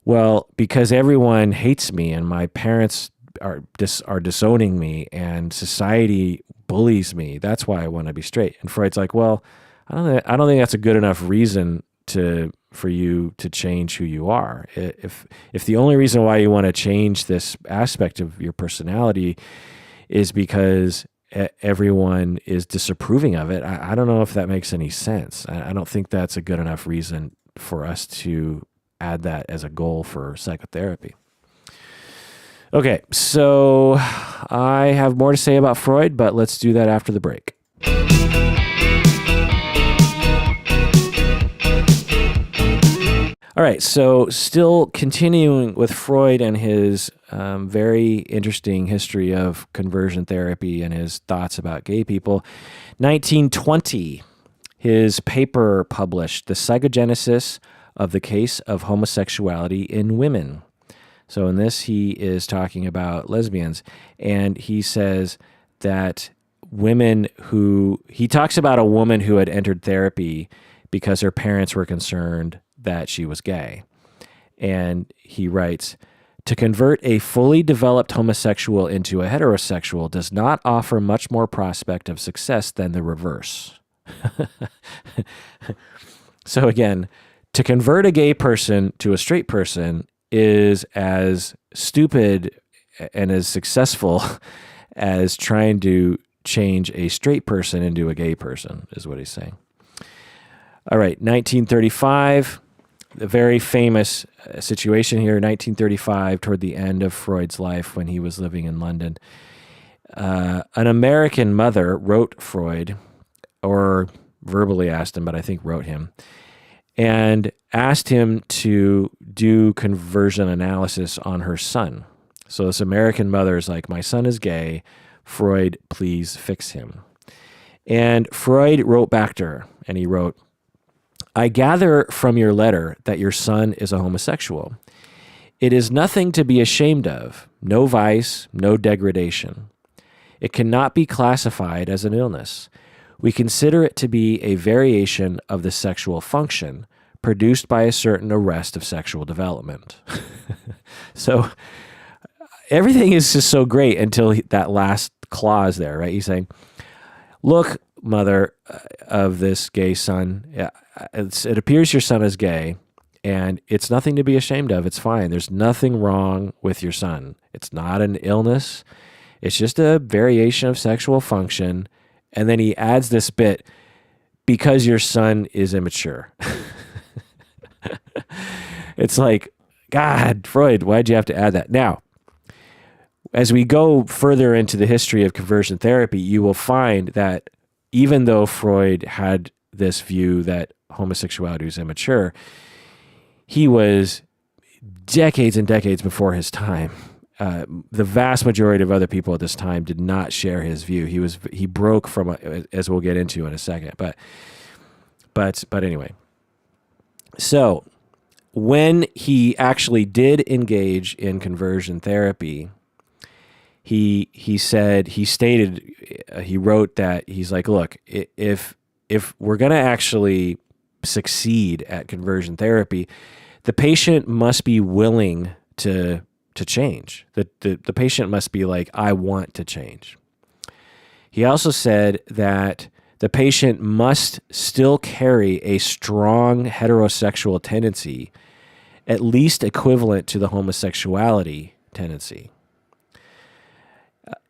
well, because everyone hates me and my parents are disowning me and society bullies me. That's why I want to be straight. And Freud's like, well, I don't think that's a good enough reason for you to change who you are. If the only reason why you want to change this aspect of your personality is because everyone is disapproving of it, I don't know if that makes any sense. I don't think that's a good enough reason for us to add that as a goal for psychotherapy. Okay, so I have more to say about Freud, but let's do that after the break. All right, so still continuing with Freud and his very interesting history of conversion therapy and his thoughts about gay people. 1920, his paper published, The Psychogenesis of the Case of Homosexuality in Women. So in this, he is talking about lesbians, and he says that he talks about a woman who had entered therapy because her parents were concerned that she was gay. And he writes, to convert a fully developed homosexual into a heterosexual does not offer much more prospect of success than the reverse. So again, to convert a gay person to a straight person is as stupid and as successful as trying to change a straight person into a gay person, is what he's saying. All right, 1935, a very famous situation here, 1935, toward the end of Freud's life when he was living in London. An American mother wrote Freud, or verbally asked him, but I think wrote him, and asked him to do conversion analysis on her son. So this American mother is like, my son is gay, Freud, please fix him. And Freud wrote back to her, and he wrote, I gather from your letter that your son is a homosexual. It is nothing to be ashamed of, no vice, no degradation. It cannot be classified as an illness. We consider it to be a variation of the sexual function produced by a certain arrest of sexual development. So everything is just so great until that last clause there, right? He's saying, look, mother of this gay son, it appears your son is gay, and it's nothing to be ashamed of. It's fine. There's nothing wrong with your son. It's not an illness. It's just a variation of sexual function. And then he adds this bit, because your son is immature. It's like, God, Freud, why'd you have to add that? Now, as we go further into the history of conversion therapy, you will find that even though Freud had this view that homosexuality was immature, he was decades and decades before his time. The vast majority of other people at this time did not share his view. He broke from, as we'll get into in a second. But anyway, so when he actually did engage in conversion therapy, he wrote that he's like, look, if we're going to actually succeed at conversion therapy, the patient must be willing to change. The patient must be like, I want to change. He also said that the patient must still carry a strong heterosexual tendency, at least equivalent to the homosexuality tendency.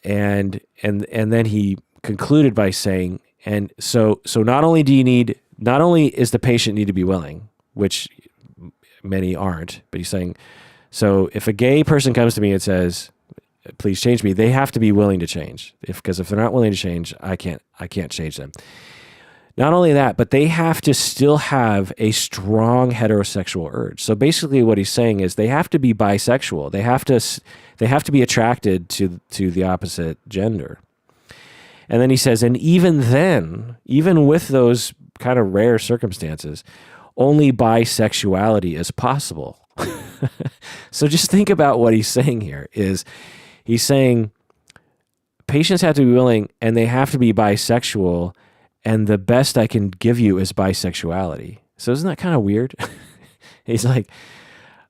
And then he concluded by saying, and so not only is the patient need to be willing, which many aren't, but he's saying, so if a gay person comes to me and says, please change me, they have to be willing to change. Because if they're not willing to change, I can't change them. Not only that, but they have to still have a strong heterosexual urge. So basically what he's saying is they have to be bisexual. They have to be attracted to the opposite gender. And then he says, and even then, even with those kind of rare circumstances, only bisexuality is possible. So just think about what he's saying here is he's saying patients have to be willing and they have to be bisexual, and the best I can give you is bisexuality. So isn't that kind of weird? He's like,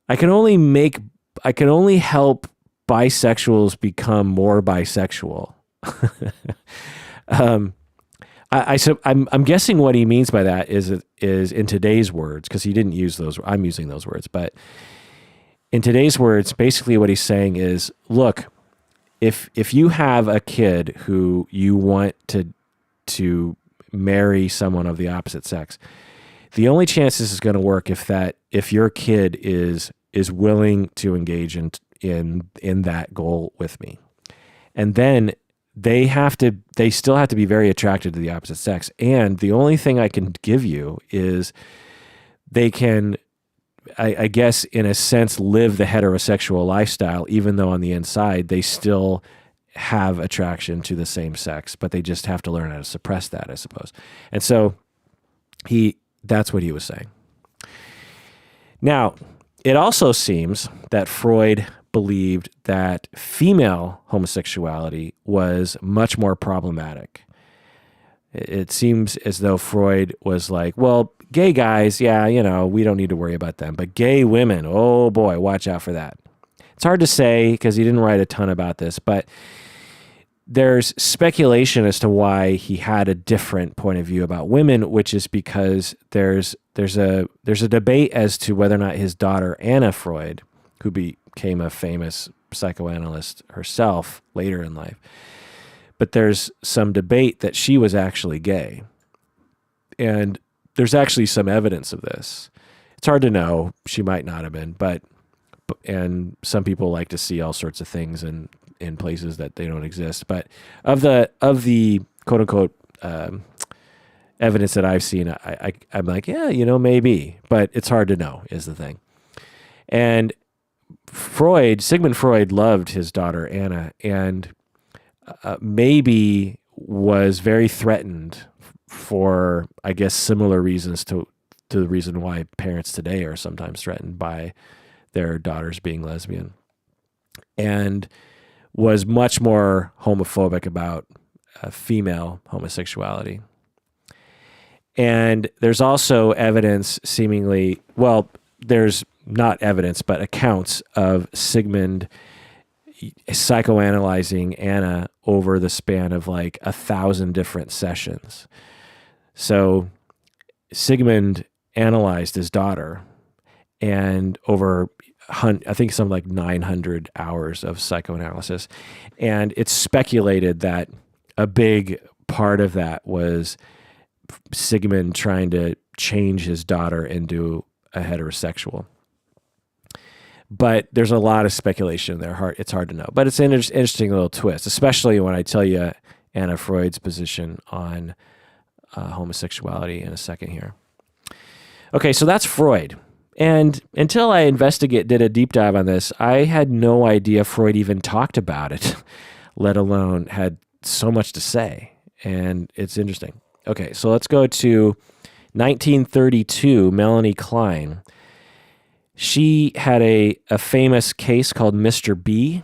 I can only help bisexuals become more bisexual. I'm guessing what he means by that is in today's words, because he didn't use those. I'm using those words, but in today's words, basically what he's saying is, look, if you have a kid who you want to marry someone of the opposite sex, the only chance this is going to work if your kid is willing to engage in that goal with me, and then they still have to be very attracted to the opposite sex. And the only thing I can give you is they can, I guess, in a sense, live the heterosexual lifestyle, even though on the inside they still have attraction to the same sex, but they just have to learn how to suppress that, I suppose. And so that's what he was saying. Now, it also seems that Freud believed that female homosexuality was much more problematic. It seems as though Freud was like, well, gay guys, yeah, we don't need to worry about them. But gay women, oh boy, watch out for that. It's hard to say because he didn't write a ton about this, but there's speculation as to why he had a different point of view about women, which is because there's a debate as to whether or not his daughter, Anna Freud, who became a famous psychoanalyst herself later in life, but there's some debate that she was actually gay. And there's actually some evidence of this. It's hard to know. She might not have been, and some people like to see all sorts of things in places that they don't exist. But of the quote unquote evidence that I've seen, I'm like, yeah, maybe, but it's hard to know is the thing. And Sigmund Freud loved his daughter Anna, and maybe was very threatened for, I guess, similar reasons to the reason why parents today are sometimes threatened by their daughters being lesbian, and was much more homophobic about female homosexuality. And there's also evidence seemingly, well, there's not evidence, but accounts of Sigmund psychoanalyzing Anna over the span of like 1,000 different sessions. So Sigmund analyzed his daughter, and over, I think, something like 900 hours of psychoanalysis. And it's speculated that a big part of that was Sigmund trying to change his daughter into a heterosexual. But there's a lot of speculation there. It's hard to know. But it's an interesting little twist, especially when I tell you Anna Freud's position on homosexuality in a second here. Okay, so that's Freud. And until I did a deep dive on this, I had no idea Freud even talked about it, let alone had so much to say. And it's interesting. Okay, so let's go to 1932, Melanie Klein. She had a famous case called Mr. B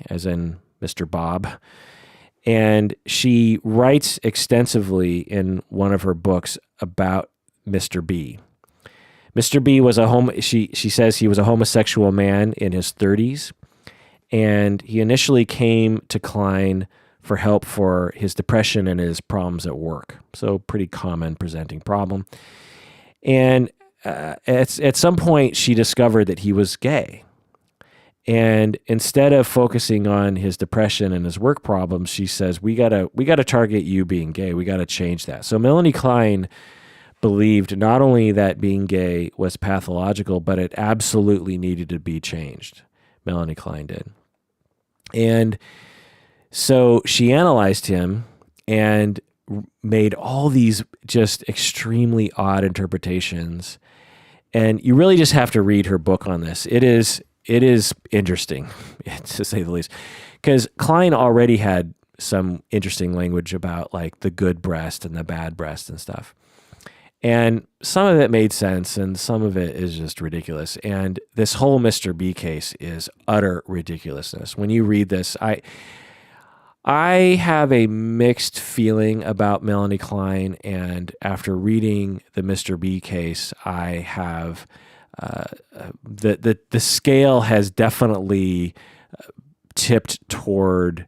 as in Mr. Bob. And she writes extensively in one of her books about Mr. B. Mr. B was she says he was a homosexual man in his 30s, and he initially came to Klein for help for his depression and his problems at work. So pretty common presenting problem. And at some point she discovered that he was gay. And instead of focusing on his depression and his work problems, she says, we gotta target you being gay. We gotta change that. So Melanie Klein believed not only that being gay was pathological, but it absolutely needed to be changed. Melanie Klein did. And so she analyzed him and made all these just extremely odd interpretations. And you really just have to read her book on this. It is interesting, to say the least, because Klein already had some interesting language about like the good breast and the bad breast and stuff. And some of it made sense and some of it is just ridiculous. And this whole Mr. B case is utter ridiculousness. When you read this, I have a mixed feeling about Melanie Klein, and after reading the Mr. B case, I have the scale has definitely tipped toward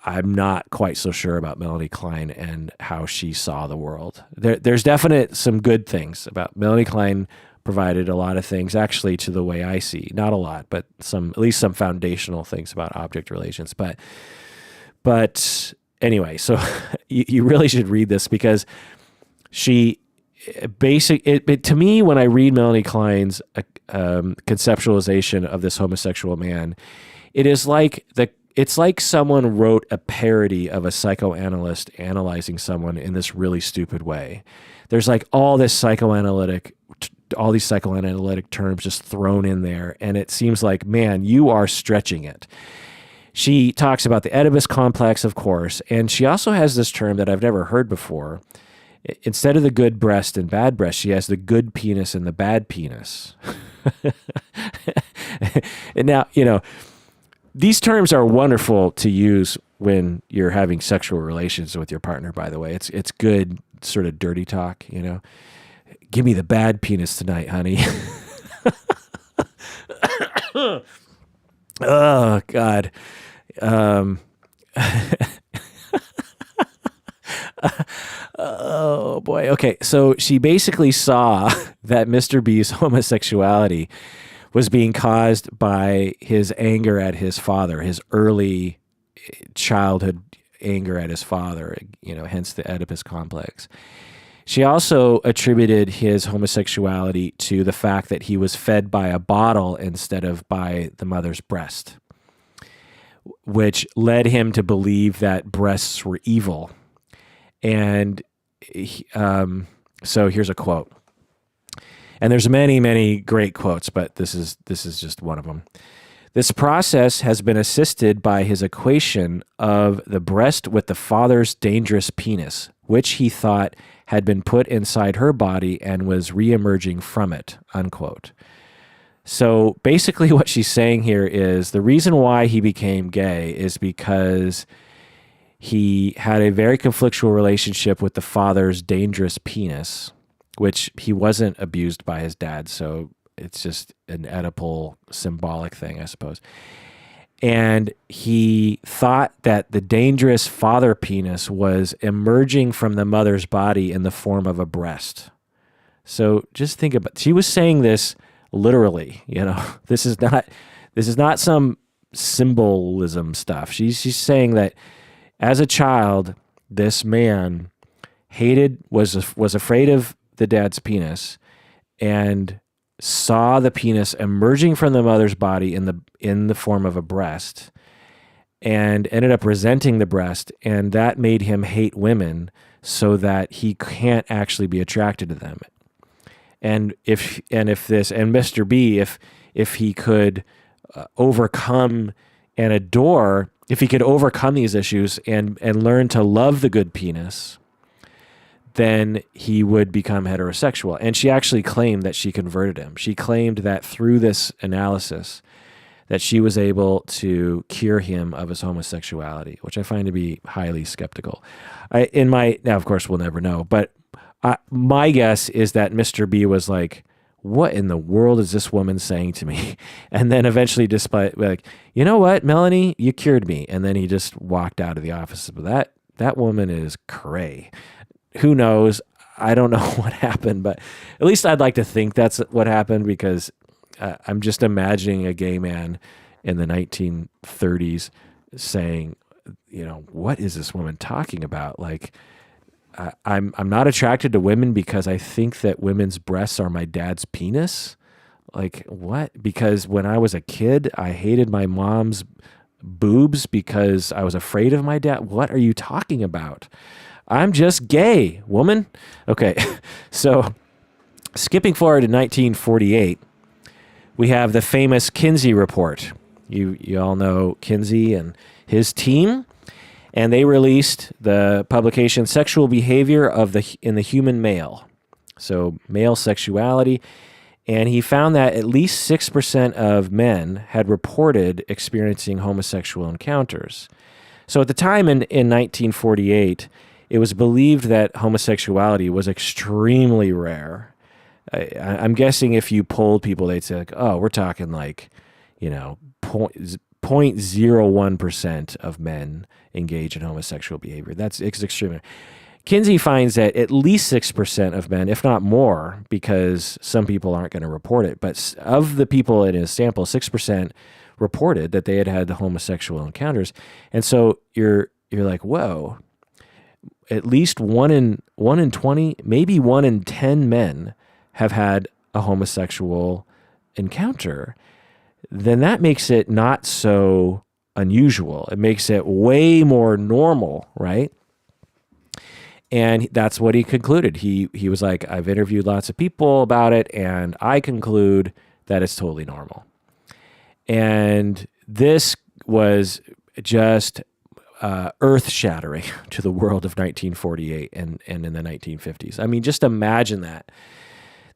I'm not quite so sure about Melanie Klein and how she saw the world. There's definite some good things about Melanie Klein. Provided a lot of things actually to the way I see, not a lot, but at least some foundational things about object relations. But anyway, so you really should read this because to me, when I read Melanie Klein's conceptualization of this homosexual man, it's like someone wrote a parody of a psychoanalyst analyzing someone in this really stupid way. There's like all these psychoanalytic terms just thrown in there, and it seems like, man, you are stretching it. She talks about the Oedipus complex, of course, and she also has this term that I've never heard before. Instead of the good breast and bad breast, she has the good penis and the bad penis. And now, these terms are wonderful to use when you're having sexual relations with your partner, by the way. It's good sort of dirty talk, Give me the bad penis tonight, honey. Oh, God. Oh, boy. Okay, so she basically saw that Mr. B's homosexuality was being caused by his anger at his father, his early childhood anger at his father, hence the Oedipus complex. She also attributed his homosexuality to the fact that he was fed by a bottle instead of by the mother's breast, which led him to believe that breasts were evil. And so here's a quote. And there's many, many great quotes, but this is just one of them. This process has been assisted by his equation of the breast with the father's dangerous penis, which he thought had been put inside her body and was reemerging from it, unquote. So basically what she's saying here is the reason why he became gay is because he had a very conflictual relationship with the father's dangerous penis, which he wasn't abused by his dad, so it's just an Oedipal symbolic thing, I suppose. And he thought that the dangerous father penis was emerging from the mother's body in the form of a breast. So just think about, she was saying this literally, this is not some symbolism stuff. She's saying that as a child, this man was afraid of the dad's penis and saw the penis emerging from the mother's body in the form of a breast and ended up resenting the breast, and that made him hate women so that he can't actually be attracted to them. And if Mr. B, if he could overcome and adore, if he could overcome these issues and learn to love the good penis, then he would become heterosexual. And she actually claimed that she converted him. She claimed that through this analysis that she was able to cure him of his homosexuality, which I find to be highly skeptical. Now, of course, we'll never know, but my guess is that Mr. B was like, what in the world is this woman saying to me? And then eventually like, you know what, Melanie, you cured me. And then he just walked out of the office. But that woman is cray. Who knows? I don't know what happened, but at least I'd like to think that's what happened, because I'm just imagining a gay man in the 1930s saying, what is this woman talking about? Like, I'm not attracted to women because I think that women's breasts are my dad's penis. Like, what? Because when I was a kid, I hated my mom's boobs because I was afraid of my dad. What are you talking about? I'm just gay, woman. Okay, so skipping forward to 1948, we have the famous Kinsey report. You all know Kinsey and his team. And they released the publication Sexual Behavior in the Human Male. So male sexuality. And he found that at least 6% of men had reported experiencing homosexual encounters. So at the time in 1948, it was believed that homosexuality was extremely rare. I'm guessing if you polled people, they'd say, like, oh, we're talking like, 0.01% of men engage in homosexual behavior. It's extremely. Kinsey finds that at least 6% of men, if not more, because some people aren't going to report it, but of the people in his sample, 6% reported that they had had the homosexual encounters. And so you're like, whoa, at least 1 in 20, maybe 1 in 10 men have had a homosexual encounter. Then that makes it not so unusual. It makes it way more normal, right? And that's what he concluded. He was like, I've interviewed lots of people about it, and I conclude that it's totally normal. And this was just earth-shattering to the world of 1948 and in the 1950s. I mean, just imagine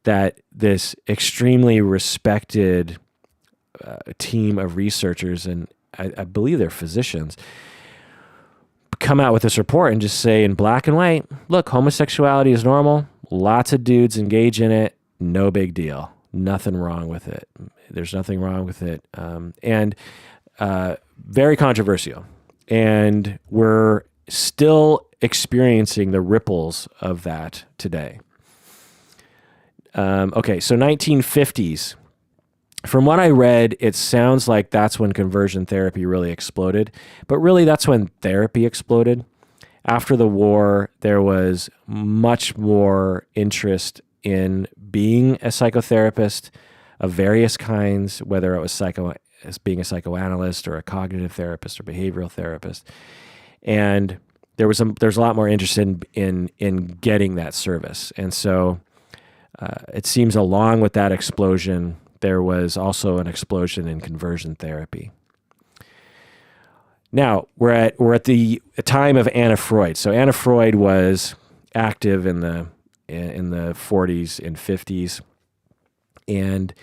that this extremely respected team of researchers, and I believe they're physicians, come out with this report and just say in black and white, look, homosexuality is normal. Lots of dudes engage in it. No big deal. Nothing wrong with it. There's nothing wrong with it. And very controversial. And we're still experiencing the ripples of that today. Okay, so 1950s. From what I read, it sounds like that's when conversion therapy really exploded. But really, that's when therapy exploded. After the war, there was much more interest in being a psychotherapist of various kinds, whether it was being a psychoanalyst or a cognitive therapist or behavioral therapist. And there's a lot more interest in getting that service. And so it seems along with that explosion, there was also an explosion in conversion therapy. Now, we're at the time of Anna Freud. So Anna Freud was active in the 40s and 50s. And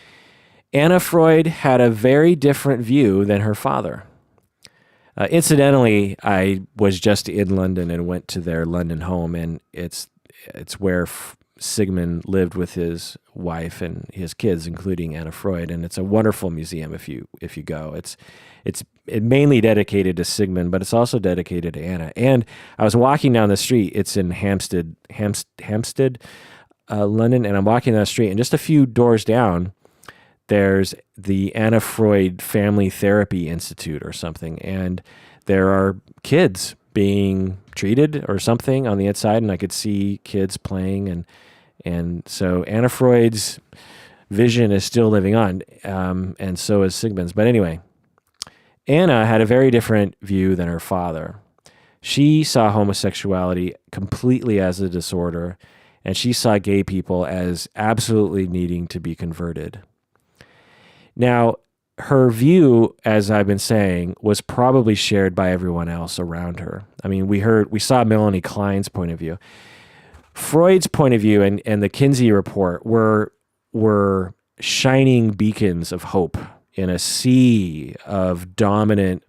Anna Freud had a very different view than her father. Incidentally, I was just in London and went to their London home, and it's where Sigmund lived with his wife and his kids, including Anna Freud, and it's a wonderful museum if you go. It's mainly dedicated to Sigmund, but it's also dedicated to Anna. And I was walking down the street. It's in Hampstead, London, and I'm walking down the street, and just a few doors down, there's the Anna Freud Family Therapy Institute or something, and there are kids being treated or something on the inside, and I could see kids playing, and so Anna Freud's vision is still living on, and so is Sigmund's. But anyway, Anna had a very different view than her father. She saw homosexuality completely as a disorder, and she saw gay people as absolutely needing to be converted. Now, her view, as I've been saying, was probably shared by everyone else around her. I mean, we saw Melanie Klein's point of view. Freud's point of view and the Kinsey report were shining beacons of hope in a sea of dominant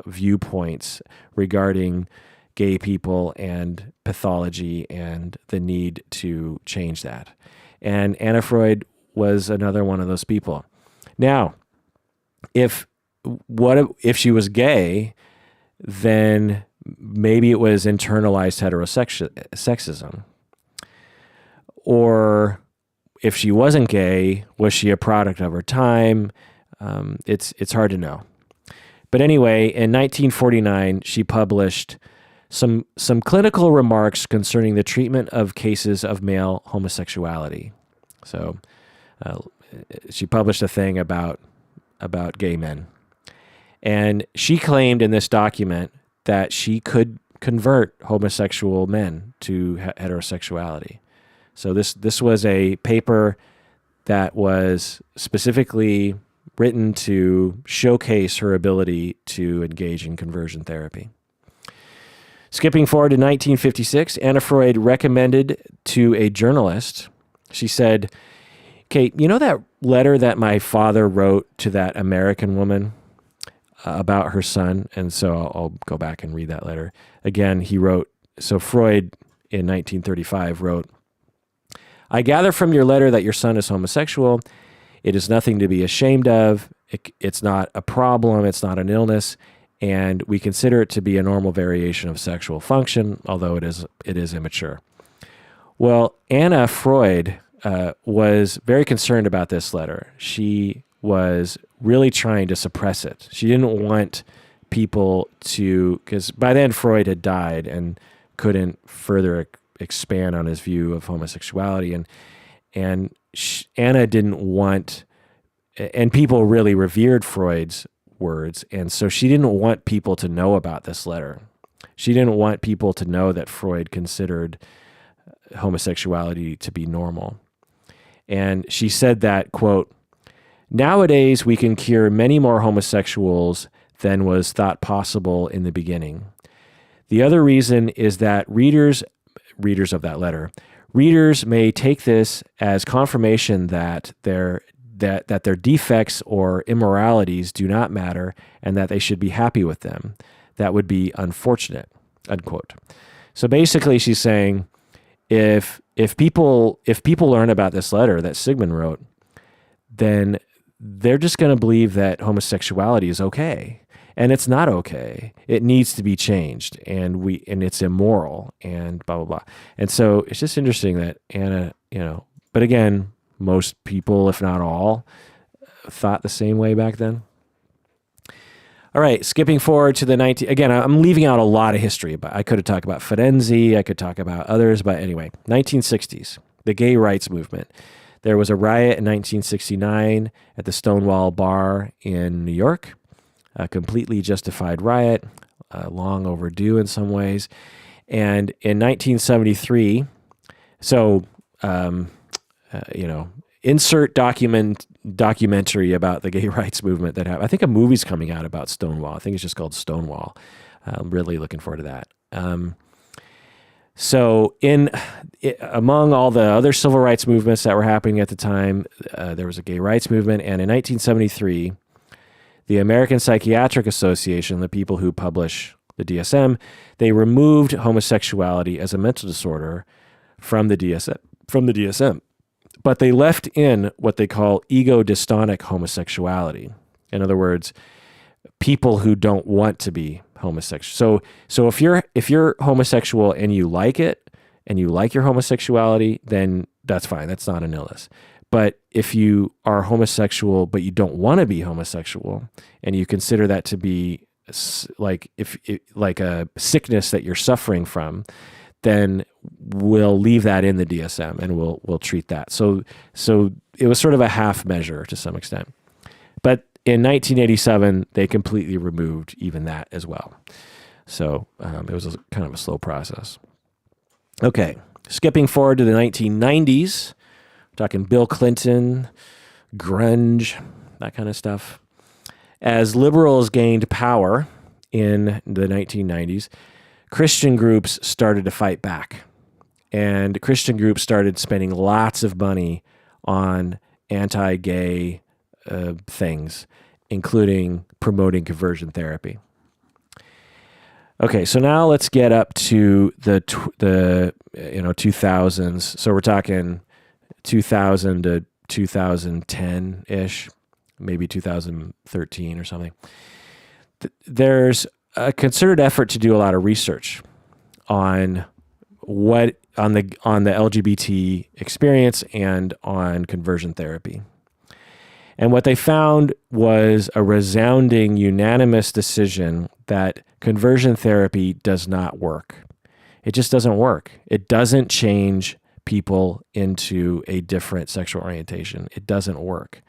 viewpoints regarding gay people and pathology and the need to change that. And Anna Freud was another one of those people. Now, if she was gay, then maybe it was internalized heterosexism. Or if she wasn't gay, was she a product of her time? It's hard to know. But anyway, in 1949, she published some clinical remarks concerning the treatment of cases of male homosexuality. So she published a thing about gay men. And she claimed in this document that she could convert homosexual men to heterosexuality. So this was a paper that was specifically written to showcase her ability to engage in conversion therapy. Skipping forward to 1956, Anna Freud recommended to a journalist, she said, Kate, you know that letter that my father wrote to that American woman about her son? And so I'll go back and read that letter. Again, he wrote, so Freud in 1935 wrote, I gather from your letter that your son is homosexual. It is nothing to be ashamed of. It's not a problem. It's not an illness. And we consider it to be a normal variation of sexual function, although it is immature. Well, Anna Freud was very concerned about this letter. She was really trying to suppress it. She didn't want people to, because by then Freud had died and couldn't further expand on his view of homosexuality. And Anna didn't want, and people really revered Freud's words. And so she didn't want people to know about this letter. She didn't want people to know that Freud considered homosexuality to be normal. And she said that, quote, nowadays we can cure many more homosexuals than was thought possible in the beginning. The other reason is that readers of that letter, readers may take this as confirmation that their defects or immoralities do not matter and that they should be happy with them. That would be unfortunate, unquote. So basically she's saying, if people learn about this letter that Sigmund wrote, then they're just going to believe that homosexuality is okay, and it's not okay. It needs to be changed, and it's immoral, and blah blah blah. And so it's just interesting that Anna, but again, most people, if not all, thought the same way back then. All right, skipping forward to again, I'm leaving out a lot of history, but I could have talked about Ferenczi, I could talk about others, but anyway, 1960s, the gay rights movement. There was a riot in 1969 at the Stonewall Bar in New York, a completely justified riot, long overdue in some ways. And in 1973, so, insert documentary about the gay rights movement that happened. I think a movie's coming out about Stonewall. I think it's just called Stonewall. I'm really looking forward to that. So among all the other civil rights movements that were happening at the time, there was a gay rights movement. And in 1973, the American Psychiatric Association, the people who publish the DSM, they removed homosexuality as a mental disorder from the DSM. But they left in what they call ego-dystonic homosexuality. In other words, people who don't want to be homosexual. So if you're homosexual and you like it, and you like your homosexuality, then that's fine. That's not an illness. But if you are homosexual, but you don't want to be homosexual, and you consider that to be like a sickness that you're suffering from, then we'll leave that in the DSM and we'll treat that. So it was sort of a half measure to some extent. But in 1987, they completely removed even that as well. So it was kind of a slow process. Okay, skipping forward to the 1990s, we're talking Bill Clinton, grunge, that kind of stuff. As liberals gained power in the 1990s, Christian groups started to fight back. And Christian groups started spending lots of money on anti-gay things, including promoting conversion therapy. Okay, so now let's get up to the 2000s. So we're talking 2000 to 2010-ish, maybe 2013 or something. There's a concerted effort to do a lot of research on the LGBT experience and on conversion therapy. And what they found was a resounding, unanimous decision that conversion therapy does not work. It just doesn't work. It doesn't change people into a different sexual orientation. It doesn't work.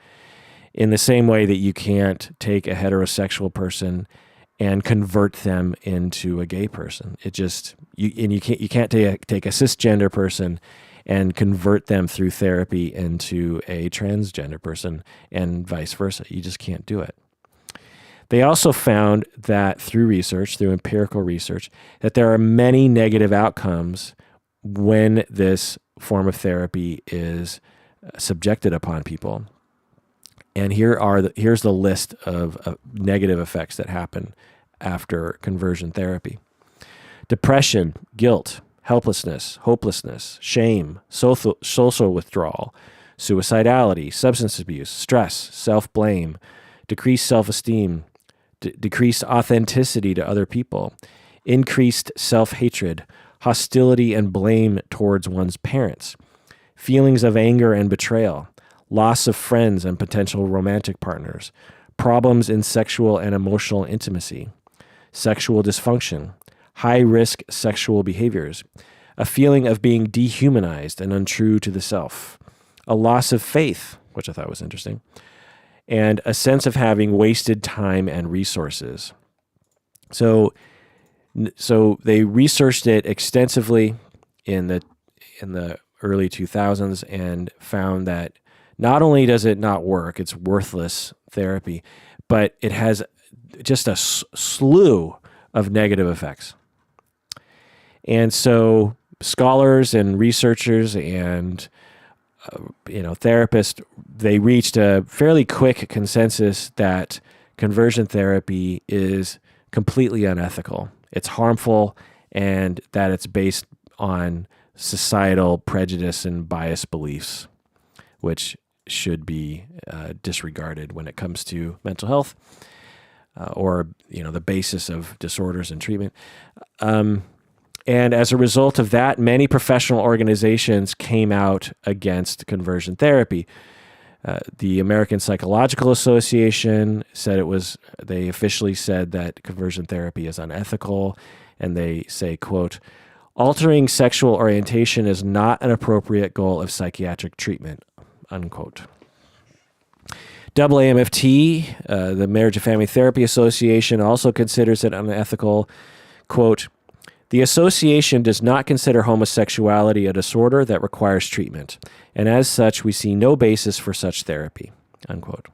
In the same way that you can't take a heterosexual person and convert them into a gay person. It just you can't take a cisgender person and convert them through therapy into a transgender person and vice versa. You just can't do it. They also found that through empirical research, that there are many negative outcomes when this form of therapy is subjected upon people. And here's the list of negative effects that happen after conversion therapy. Depression, guilt, helplessness, hopelessness, shame, social withdrawal, suicidality, substance abuse, stress, self-blame, decreased self-esteem, decreased authenticity to other people, increased self-hatred, hostility and blame towards one's parents, feelings of anger and betrayal, loss of friends and potential romantic partners, problems in sexual and emotional intimacy, sexual dysfunction, high-risk sexual behaviors, a feeling of being dehumanized and untrue to the self, a loss of faith, which I thought was interesting, and a sense of having wasted time and resources. So they researched it extensively in the early 2000s and found that not only does it not work, it's worthless therapy, but it has just a slew of negative effects. And so scholars and researchers and therapists, they reached a fairly quick consensus that conversion therapy is completely unethical. It's harmful, and that it's based on societal prejudice and biased beliefs, which should be disregarded when it comes to mental health or the basis of disorders and treatment. And as a result of that, many professional organizations came out against conversion therapy. The American Psychological Association they officially said that conversion therapy is unethical, and they say, quote, altering sexual orientation is not an appropriate goal of psychiatric treatment, unquote. AAMFT, the Marriage and Family Therapy Association, also considers it unethical. Quote, the association does not consider homosexuality a disorder that requires treatment, and as such, we see no basis for such therapy, unquote.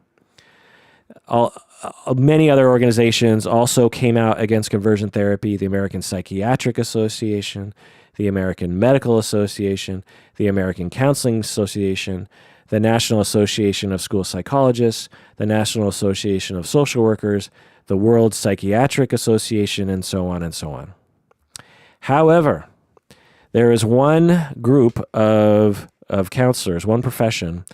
Many other organizations also came out against conversion therapy: the American Psychiatric Association, the American Medical Association, the American Counseling Association, the National Association of School Psychologists, the National Association of Social Workers, the World Psychiatric Association, and so on and so on. However, there is one group of counselors, one profession,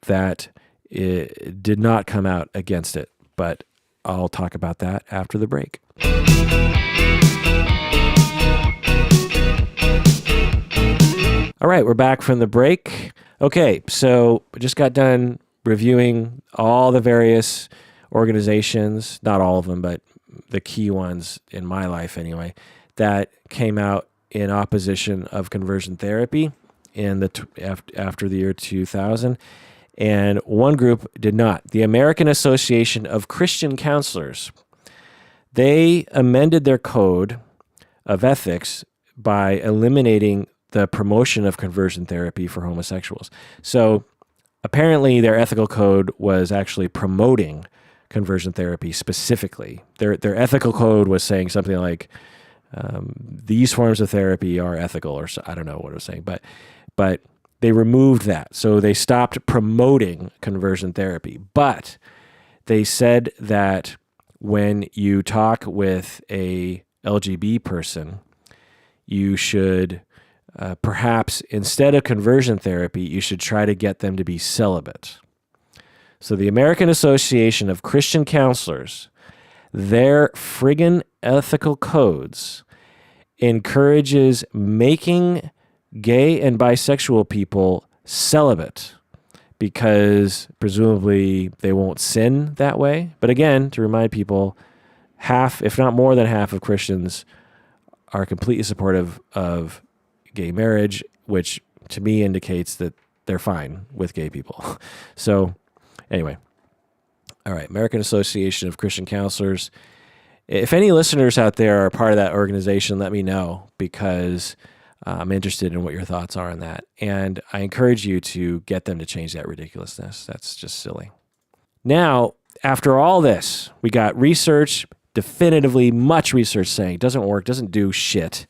that did not come out against it, but I'll talk about that after the break. All right, we're back from the break. Okay, so I just got done reviewing all the various organizations, not all of them, but the key ones in my life anyway, that came out in opposition of conversion therapy after the year 2000. And one group did not. The American Association of Christian Counselors. They amended their code of ethics by eliminating the promotion of conversion therapy for homosexuals. So apparently their ethical code was actually promoting conversion therapy specifically. Their ethical code was saying something like, these forms of therapy are ethical, or I don't know what it was saying, but they removed that. So they stopped promoting conversion therapy. But they said that when you talk with a LGBT person, you should perhaps, instead of conversion therapy, you should try to get them to be celibate. So the American Association of Christian Counselors, their friggin' ethical codes encourages making gay and bisexual people celibate because presumably they won't sin that way. But again, to remind people, half, if not more than half, of Christians are completely supportive of gay marriage, which to me indicates that they're fine with gay people. So anyway, all right, American Association of Christian Counselors. If any listeners out there are part of that organization, let me know, because I'm interested in what your thoughts are on that. And I encourage you to get them to change that ridiculousness. That's just silly. Now, after all this, we got research, definitively much research saying it doesn't work, doesn't do shit.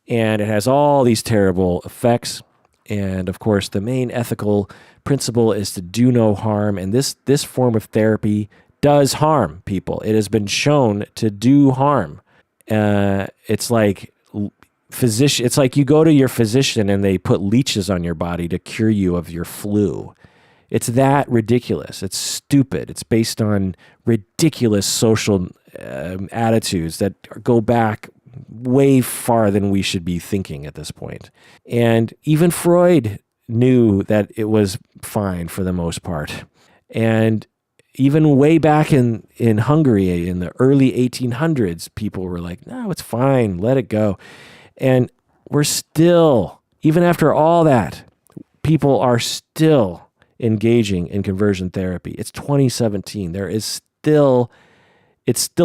And it has all these terrible effects. And of course, the main ethical principle is to do no harm. And this form of therapy does harm people. It has been shown to do harm. It's like it's like you go to your physician and they put leeches on your body to cure you of your flu. It's that ridiculous. It's stupid. It's based on ridiculous social attitudes that go back way far than we should be thinking at this point. And even Freud knew that it was fine for the most part. And even way back in Hungary in the early 1800s, people were like, no, it's fine, let it go. And we're still, even after all that, people are still engaging in conversion therapy. It's 2017. It's still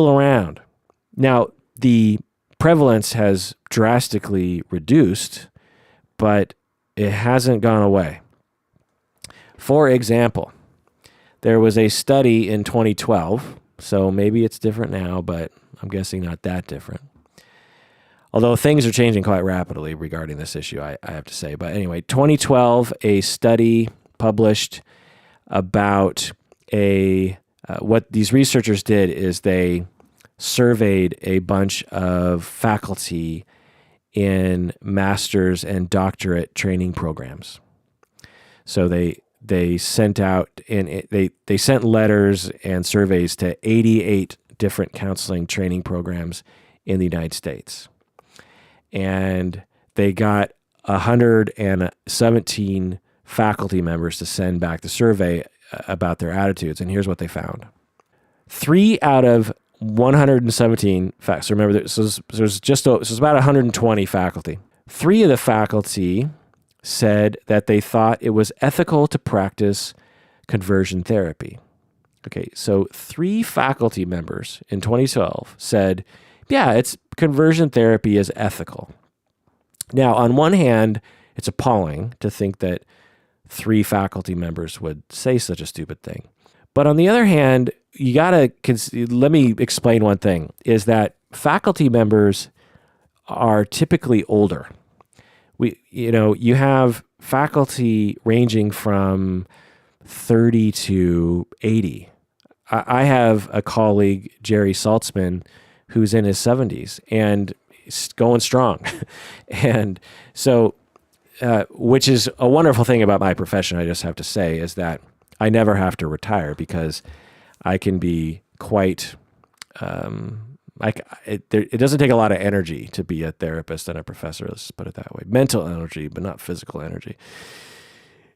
around. Now, the prevalence has drastically reduced, but it hasn't gone away. For example, there was a study in 2012, so maybe it's different now, but I'm guessing not that different. Although things are changing quite rapidly regarding this issue, I have to say. But anyway, 2012, a study published about what these researchers did is they surveyed a bunch of faculty in master's and doctorate training programs. So they sent out they sent letters and surveys to 88 different counseling training programs in the United States. And they got 117 faculty members to send back the survey about their attitudes. And here's what they found. 3 out of 117 facts. So remember, this was about 120 faculty. 3 of the faculty said that they thought it was ethical to practice conversion therapy. Okay, so 3 faculty members in 2012 said, yeah, it's conversion therapy is ethical. Now, on one hand, it's appalling to think that 3 faculty members would say such a stupid thing. But on the other hand, you gotta let me explain one thing, is that faculty members are typically older. You have faculty ranging from 30 to 80. I have a colleague, Jerry Saltzman, who's in his 70s and going strong. And so, which is a wonderful thing about my profession, I just have to say, is that I never have to retire because I can be quite, it doesn't take a lot of energy to be a therapist and a professor, let's put it that way. Mental energy, but not physical energy.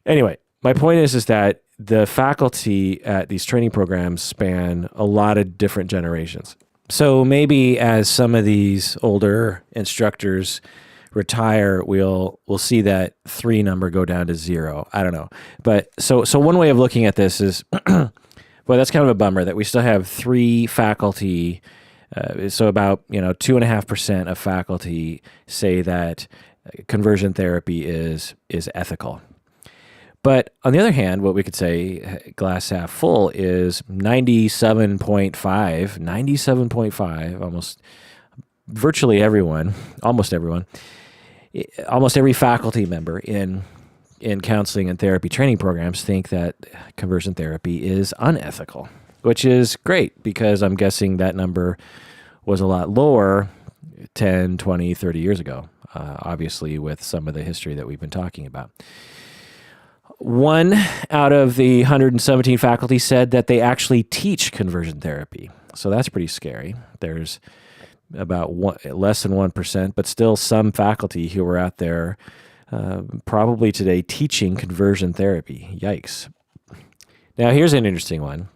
Anyway, my point is that the faculty at these training programs span a lot of different generations. So maybe as some of these older instructors retire, we'll see that 3 number go down to 0. I don't know. But so one way of looking at this is, well, that's kind of a bummer that we still have 3 faculty. So about 2.5% of faculty say that conversion therapy is ethical. But on the other hand, what we could say, glass half full, is 97.5, almost virtually everyone, almost every faculty member in counseling and therapy training programs think that conversion therapy is unethical, which is great because I'm guessing that number was a lot lower 10, 20, 30 years ago, obviously with some of the history that we've been talking about. 1 out of the 117 faculty said that they actually teach conversion therapy. So that's pretty scary. There's about less than 1%, but still some faculty who are out there probably today teaching conversion therapy. Yikes. Now here's an interesting one.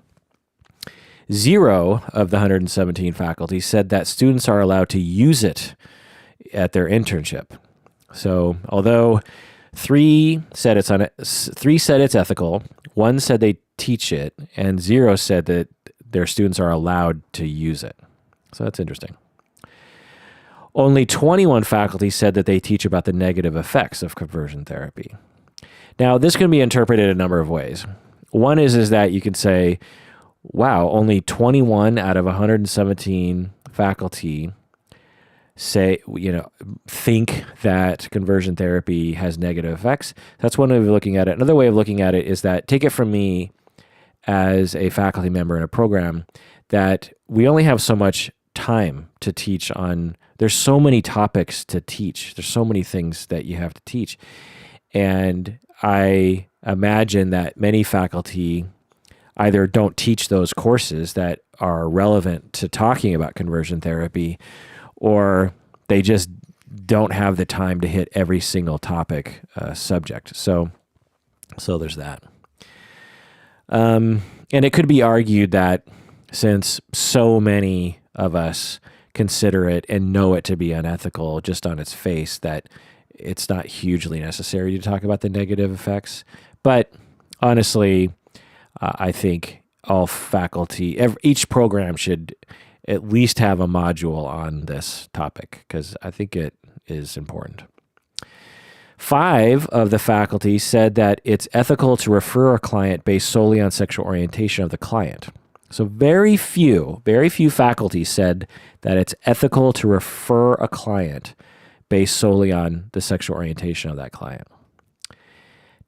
0 of the 117 faculty said that students are allowed to use it at their internship. So although 3 said it's ethical, 1 said they teach it, and 0 said that their students are allowed to use it. So that's interesting. Only 21 faculty said that they teach about the negative effects of conversion therapy. Now, this can be interpreted a number of ways. One is that you can say, wow, only 21 out of 117 faculty think that conversion therapy has negative effects. That's one way of looking at it. Another way of looking at it is that, take it from me as a faculty member in a program, that we only have so much time to teach on. There's so many topics to teach. There's so many things that you have to teach. And I imagine that many faculty either don't teach those courses that are relevant to talking about conversion therapy, or they just don't have the time to hit every single topic subject. So there's that. And it could be argued that since so many of us consider it and know it to be unethical just on its face, that it's not hugely necessary to talk about the negative effects. But honestly, I think all faculty, each program should at least have a module on this topic, because I think it is important. 5 of the faculty said that it's ethical to refer a client based solely on sexual orientation of the client. So very few faculty said that it's ethical to refer a client based solely on the sexual orientation of that client.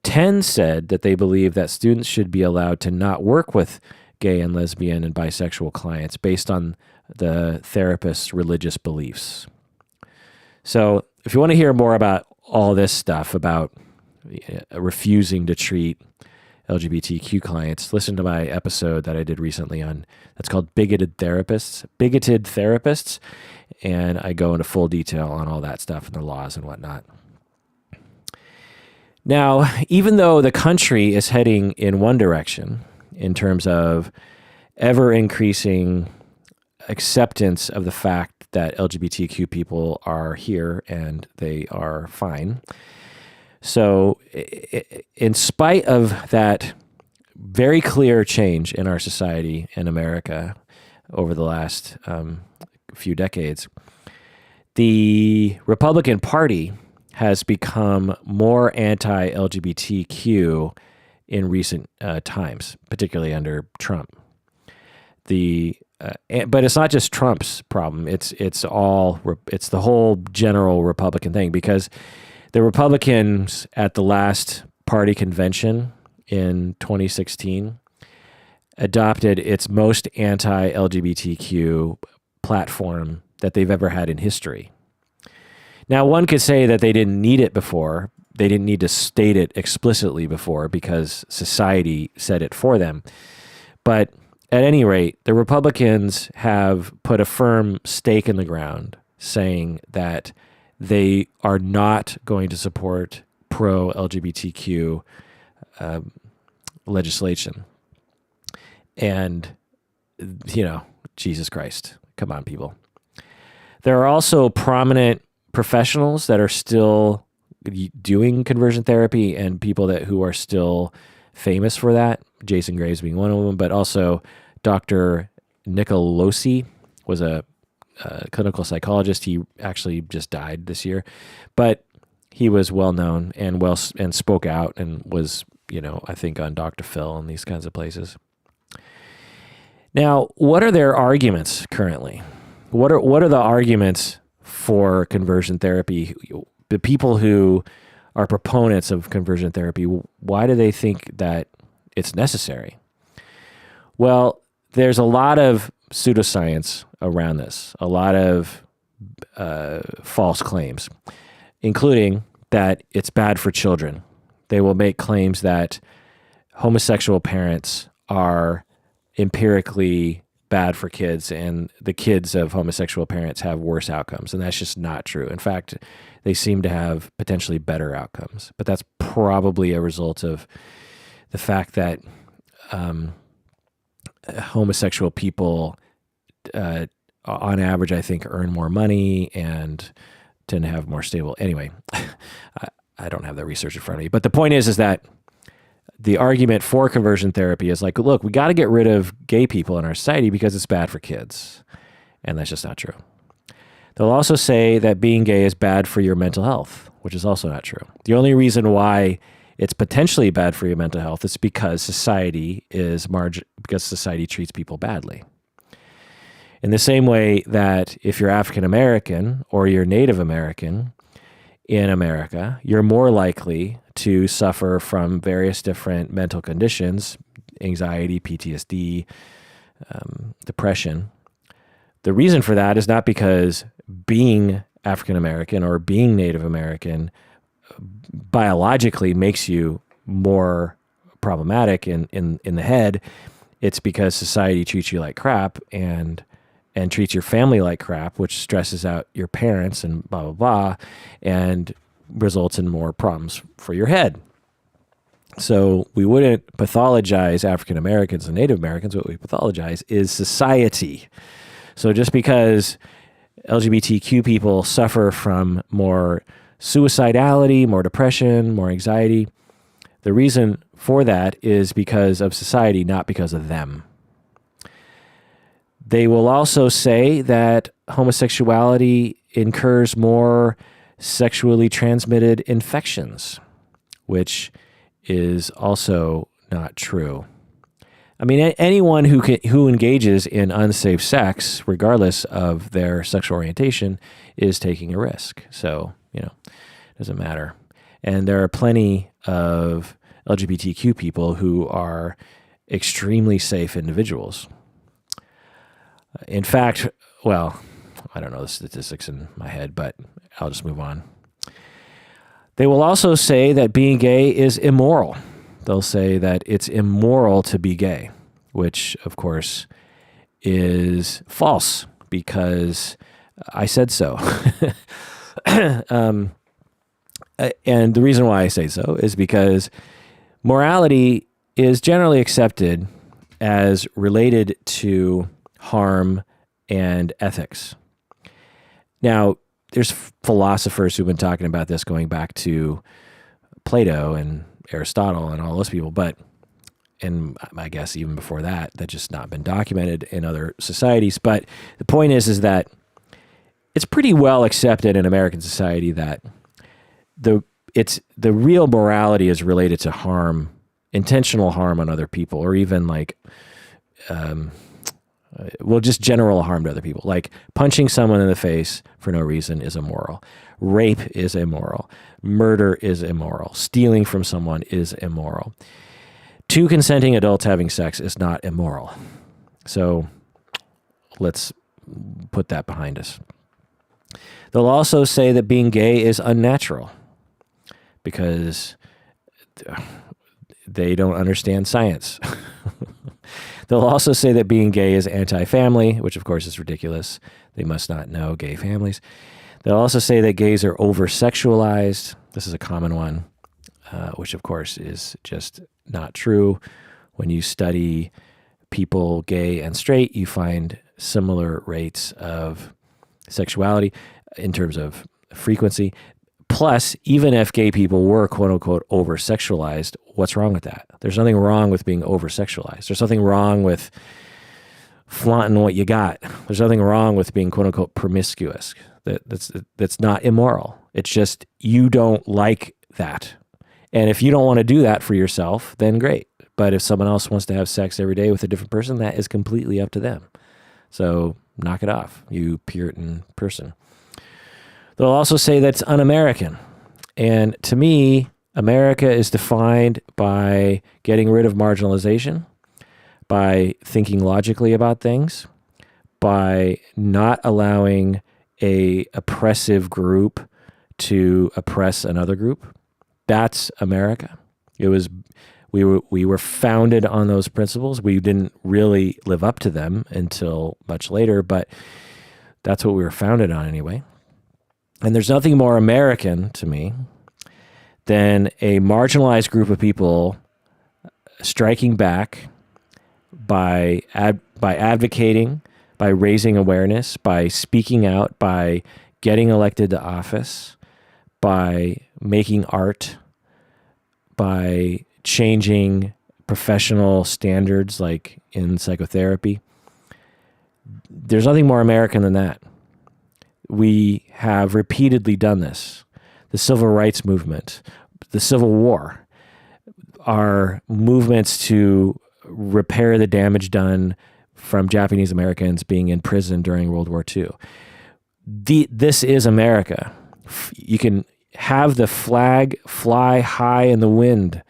10 said that they believe that students should be allowed to not work with gay and lesbian and bisexual clients based on the therapist's religious beliefs. So if you want to hear more about all this stuff about refusing to treat LGBTQ clients, listen to my episode that I did recently that's called Bigoted Therapists, and I go into full detail on all that stuff and the laws and whatnot. Now, even though the country is heading in one direction in terms of ever-increasing acceptance of the fact that LGBTQ people are here and they are fine, so in spite of that very clear change in our society in America over the last few decades, the Republican Party has become more anti-LGBTQ in recent times, particularly under Trump. But it's not just Trump's problem. It's the whole general Republican thing, because the Republicans at the last party convention in 2016 adopted its most anti-LGBTQ platform that they've ever had in history. Now, one could say that they didn't need it before. They didn't need to state it explicitly before because society said it for them. But at any rate, the Republicans have put a firm stake in the ground saying that they are not going to support pro-LGBTQ legislation. And, Jesus Christ, come on, people. There are also prominent professionals that are still doing conversion therapy and people who are still famous for that. Jason Graves being one of them, but also Dr. Nicolosi was a clinical psychologist. He actually just died this year, but he was well known and spoke out and was, I think on Dr. Phil and these kinds of places. Now, what are their arguments currently? What are the arguments for conversion therapy? The people who are proponents of conversion therapy, why do they think that it's necessary? Well, there's a lot of pseudoscience around this, a lot of false claims, including that it's bad for children. They will make claims that homosexual parents are empirically bad for kids and the kids of homosexual parents have worse outcomes. And that's just not true. In fact, they seem to have potentially better outcomes. But that's probably a result of the fact that homosexual people, on average, I think, earn more money and tend to have more stable. Anyway, I don't have the research in front of me. But the point is that the argument for conversion therapy is like, look, we got to get rid of gay people in our society because it's bad for kids. And that's just not true. They'll also say that being gay is bad for your mental health, which is also not true. The only reason why it's potentially bad for your mental health, it's because society treats people badly. In the same way that if you're African American or you're Native American in America, you're more likely to suffer from various different mental conditions, anxiety, PTSD, depression. The reason for that is not because being African American or being Native American biologically makes you more problematic in the head. It's because society treats you like crap and treats your family like crap, which stresses out your parents and blah, blah, blah, and results in more problems for your head. So we wouldn't pathologize African Americans and Native Americans. What we pathologize is society. So just because LGBTQ people suffer from more suicidality, more depression, more anxiety, the reason for that is because of society, not because of them. They will also say that homosexuality incurs more sexually transmitted infections, which is also not true. I mean, anyone who engages in unsafe sex, regardless of their sexual orientation, is taking a risk. So, it doesn't matter. And there are plenty of LGBTQ people who are extremely safe individuals. In fact, well, I don't know the statistics in my head, but I'll just move on. They will also say that being gay is immoral. They'll say that it's immoral to be gay, which, of course, is false because I said so. And the reason why I say so is because morality is generally accepted as related to harm and ethics. Now, there's philosophers who've been talking about this going back to Plato and Aristotle and all those people, and I guess even before that, that's just not been documented in other societies. But the point is that it's pretty well accepted in American society that the real morality is related to harm, intentional harm on other people, or even just general harm to other people. Like punching someone in the face for no reason is immoral. Rape is immoral. Murder is immoral. Stealing from someone is immoral. Two consenting adults having sex is not immoral. So let's put that behind us. They'll also say that being gay is unnatural because they don't understand science. They'll also say that being gay is anti-family, which of course is ridiculous. They must not know gay families. They'll also say that gays are over-sexualized. This is a common one, which of course is just not true. When you study people, gay and straight, you find similar rates of sexuality in terms of frequency. Plus, even if gay people were quote-unquote over-sexualized, what's wrong with that? There's nothing wrong with being over-sexualized. There's nothing wrong with flaunting what you got. There's nothing wrong with being quote-unquote promiscuous. That's not immoral. It's just you don't like that. And if you don't want to do that for yourself, then great. But if someone else wants to have sex every day with a different person, that is completely up to them. So knock it off, you Puritan person. They'll also say that's un-American. And to me, America is defined by getting rid of marginalization, by thinking logically about things, by not allowing a oppressive group to oppress another group. That's America. We were founded on those principles. We didn't really live up to them until much later, but that's what we were founded on anyway. And there's nothing more American to me than a marginalized group of people striking back by advocating, by raising awareness, by speaking out, by getting elected to office, by making art, by changing professional standards like in psychotherapy. There's nothing more American than that. We have repeatedly done this. The civil rights movement, the Civil War, are movements to repair the damage done from Japanese Americans being in prison during World War II. This is America. You can have the flag fly high in the wind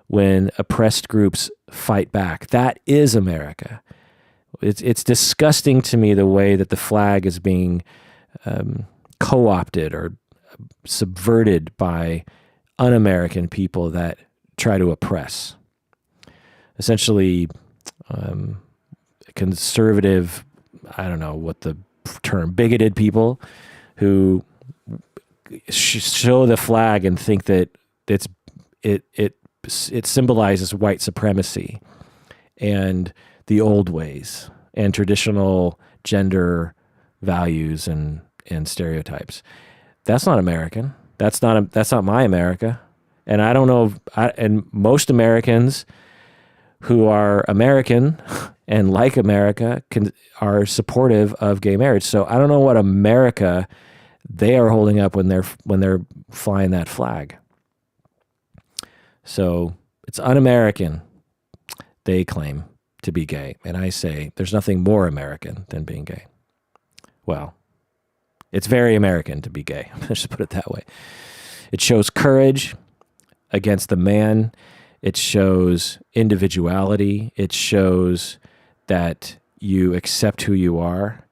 when oppressed groups fight back. That is America. It's disgusting to me the way that the flag is being co-opted or subverted by un-American people that try to oppress. Essentially, conservative, I don't know what the term, bigoted people who show the flag and think that it symbolizes white supremacy and the old ways and traditional gender values and stereotypes. That's not American. That's not my America. And I don't know, and most Americans who are American and like America are supportive of gay marriage. So I don't know what America they are holding up when they're flying that flag. So it's un-American, they claim, to be gay. And I say there's nothing more American than being gay. Well, it's very American to be gay. Let's just put it that way. It shows courage against the man. It shows individuality. It shows that you accept who you are.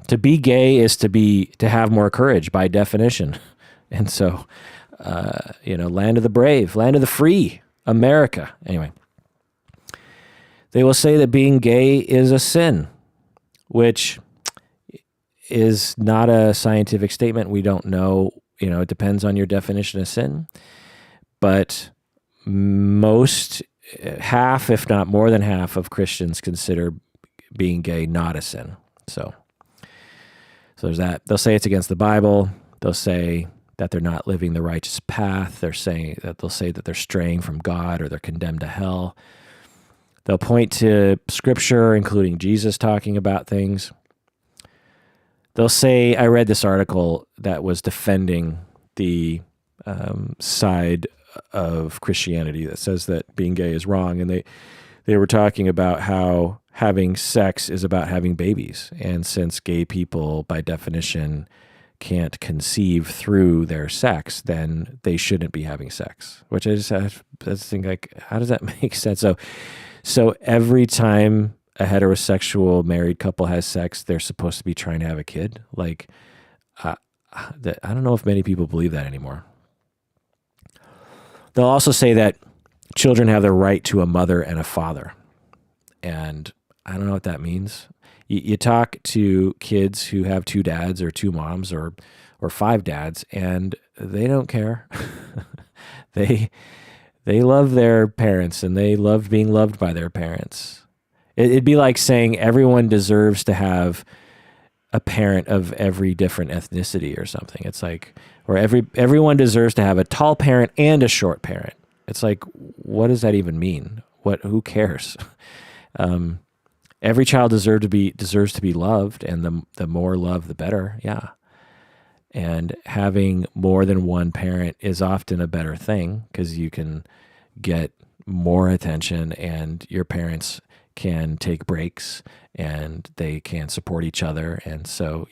To be gay is to have more courage by definition. And so, land of the brave, land of the free, America. Anyway, they will say that being gay is a sin, which is not a scientific statement. We don't know, it depends on your definition of sin. But half, if not more than half of Christians consider being gay not a sin. So there's that. They'll say it's against the Bible. They'll say that they're not living the righteous path. They'll say that they're straying from God or they're condemned to hell. They'll point to scripture, including Jesus talking about things. They'll say, I read this article that was defending the side of Christianity that says that being gay is wrong. And they were talking about how having sex is about having babies. And since gay people, by definition, can't conceive through their sex, then they shouldn't be having sex, which I just think, like, how does that make sense? So every time a heterosexual married couple has sex, they're supposed to be trying to have a kid? Like, I don't know if many people believe that anymore. They'll also say that children have the right to a mother and a father. And I don't know what that means. You talk to kids who have two dads or two moms or five dads, and they don't care. They love their parents, and they love being loved by their parents. It'd be like saying everyone deserves to have a parent of every different ethnicity or something. It's like, or everyone deserves to have a tall parent and a short parent. It's like, what does that even mean? Who cares? Every child deserves to be loved, and the more love, the better. Yeah. And having more than one parent is often a better thing because you can get more attention, and your parents can take breaks and they can support each other. And so,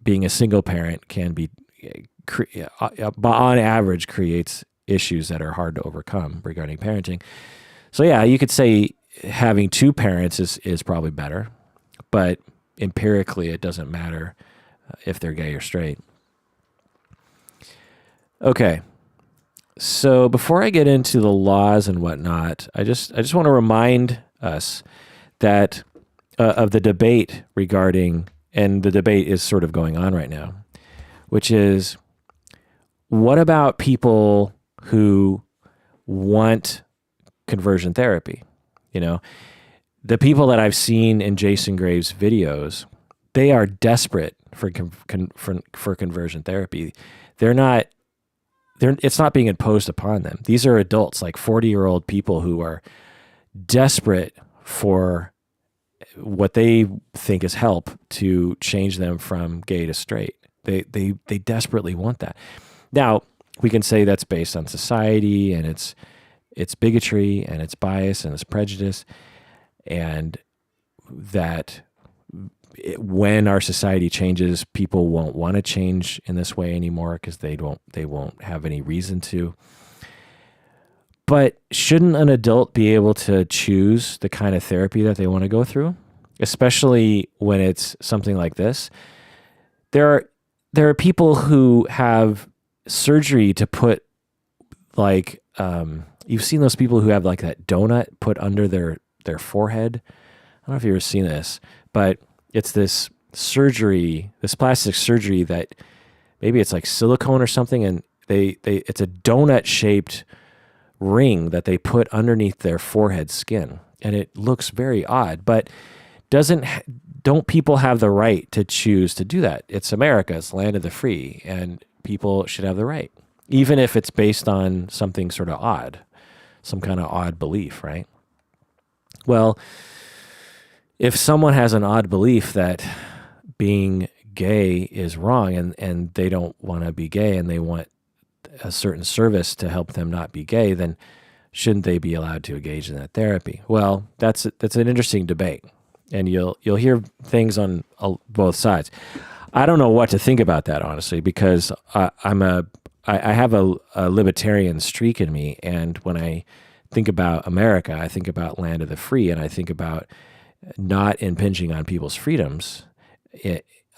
being a single parent can be, on average, creates issues that are hard to overcome regarding parenting. So you could say having two parents is probably better, but empirically it doesn't matter if they're gay or straight. Okay. So before I get into the laws and whatnot, I just want to remind us that of the debate regarding, and the debate is sort of going on right now, which is, what about people who want conversion therapy? The people that I've seen in Jason Graves' videos, they are desperate for conversion therapy. It's not being imposed upon them. These are adults, like 40-year-old people who are desperate for what they think is help to change them from gay to straight. They desperately want that. Now, we can say that's based on society and it's bigotry and it's bias and it's prejudice, and that when our society changes, people won't want to change in this way anymore because they won't have any reason to. But shouldn't an adult be able to choose the kind of therapy that they want to go through, especially when it's something like this? There are people who have surgery to put, like, you've seen those people who have like that donut put under their forehead. I don't know if you've ever seen this, but it's this surgery, this plastic surgery that maybe it's like silicone or something, and it's a donut shaped ring that they put underneath their forehead skin, and it looks very odd. But don't people have the right to choose to do that? It's America, it's the land of the free, and people should have the right, even if it's based on something sort of odd, some kind of odd belief, right? Well, if someone has an odd belief that being gay is wrong, and they don't want to be gay and they want a certain service to help them not be gay, then shouldn't they be allowed to engage in that therapy? Well, that's an interesting debate, and you'll hear things on both sides. I don't know what to think about that, honestly, because I have a libertarian streak in me, and when I think about America, I think about land of the free, and I think about not impinging on people's freedoms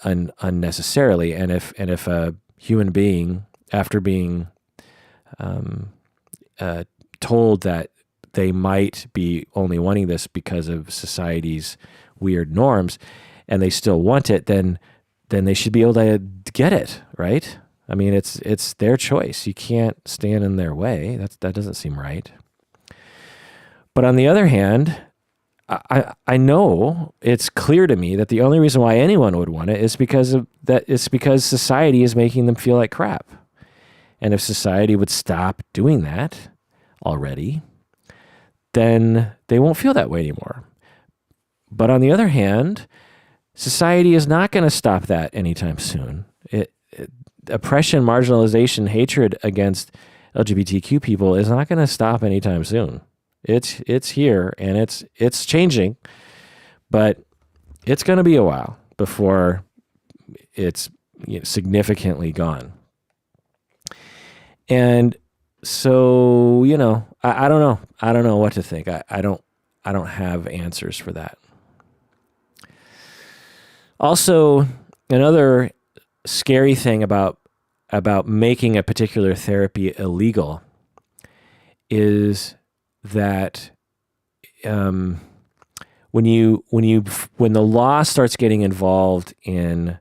unnecessarily. And if a human being, after being told that they might be only wanting this because of society's weird norms, and they still want it, then they should be able to get it, right? I mean, it's their choice. You can't stand in their way. That doesn't seem right. But on the other hand, I know it's clear to me that the only reason why anyone would want it is because society is making them feel like crap. And if society would stop doing that already, then they won't feel that way anymore. But on the other hand, society is not going to stop that anytime soon. Oppression, marginalization, hatred against LGBTQ people is not going to stop anytime soon. It's here, and it's changing, but it's going to be a while before it's significantly gone. And so, I don't know. I don't know what to think. I don't have answers for that. Also, another scary thing about making a particular therapy illegal is that when the law starts getting involved in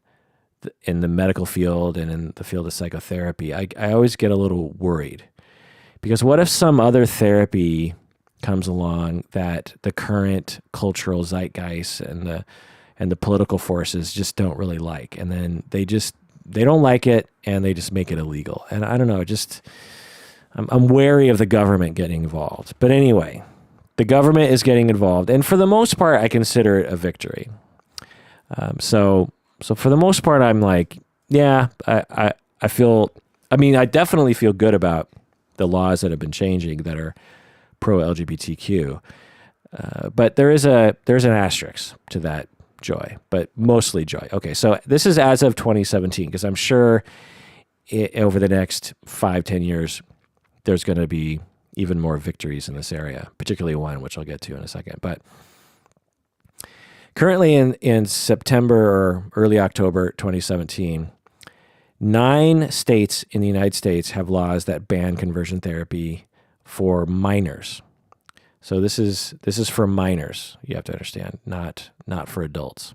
the medical field and in the field of psychotherapy, I always get a little worried, because what if some other therapy comes along that the current cultural zeitgeist and the political forces just don't really like, and then they don't like it and they just make it illegal. And I don't know, I'm wary of the government getting involved. But anyway, the government is getting involved, and for the most part, I consider it a victory. So for the most part, I'm like, yeah, I definitely feel good about the laws that have been changing that are pro-LGBTQ. But there's an asterisk to that joy, but mostly joy. Okay, so this is as of 2017, because I'm sure over the next 5-10 years, there's going to be even more victories in this area, particularly one, which I'll get to in a second. But currently in September or early October 2017, 9 states in the United States have laws that ban conversion therapy for minors. So this is for minors, you have to understand, not for adults.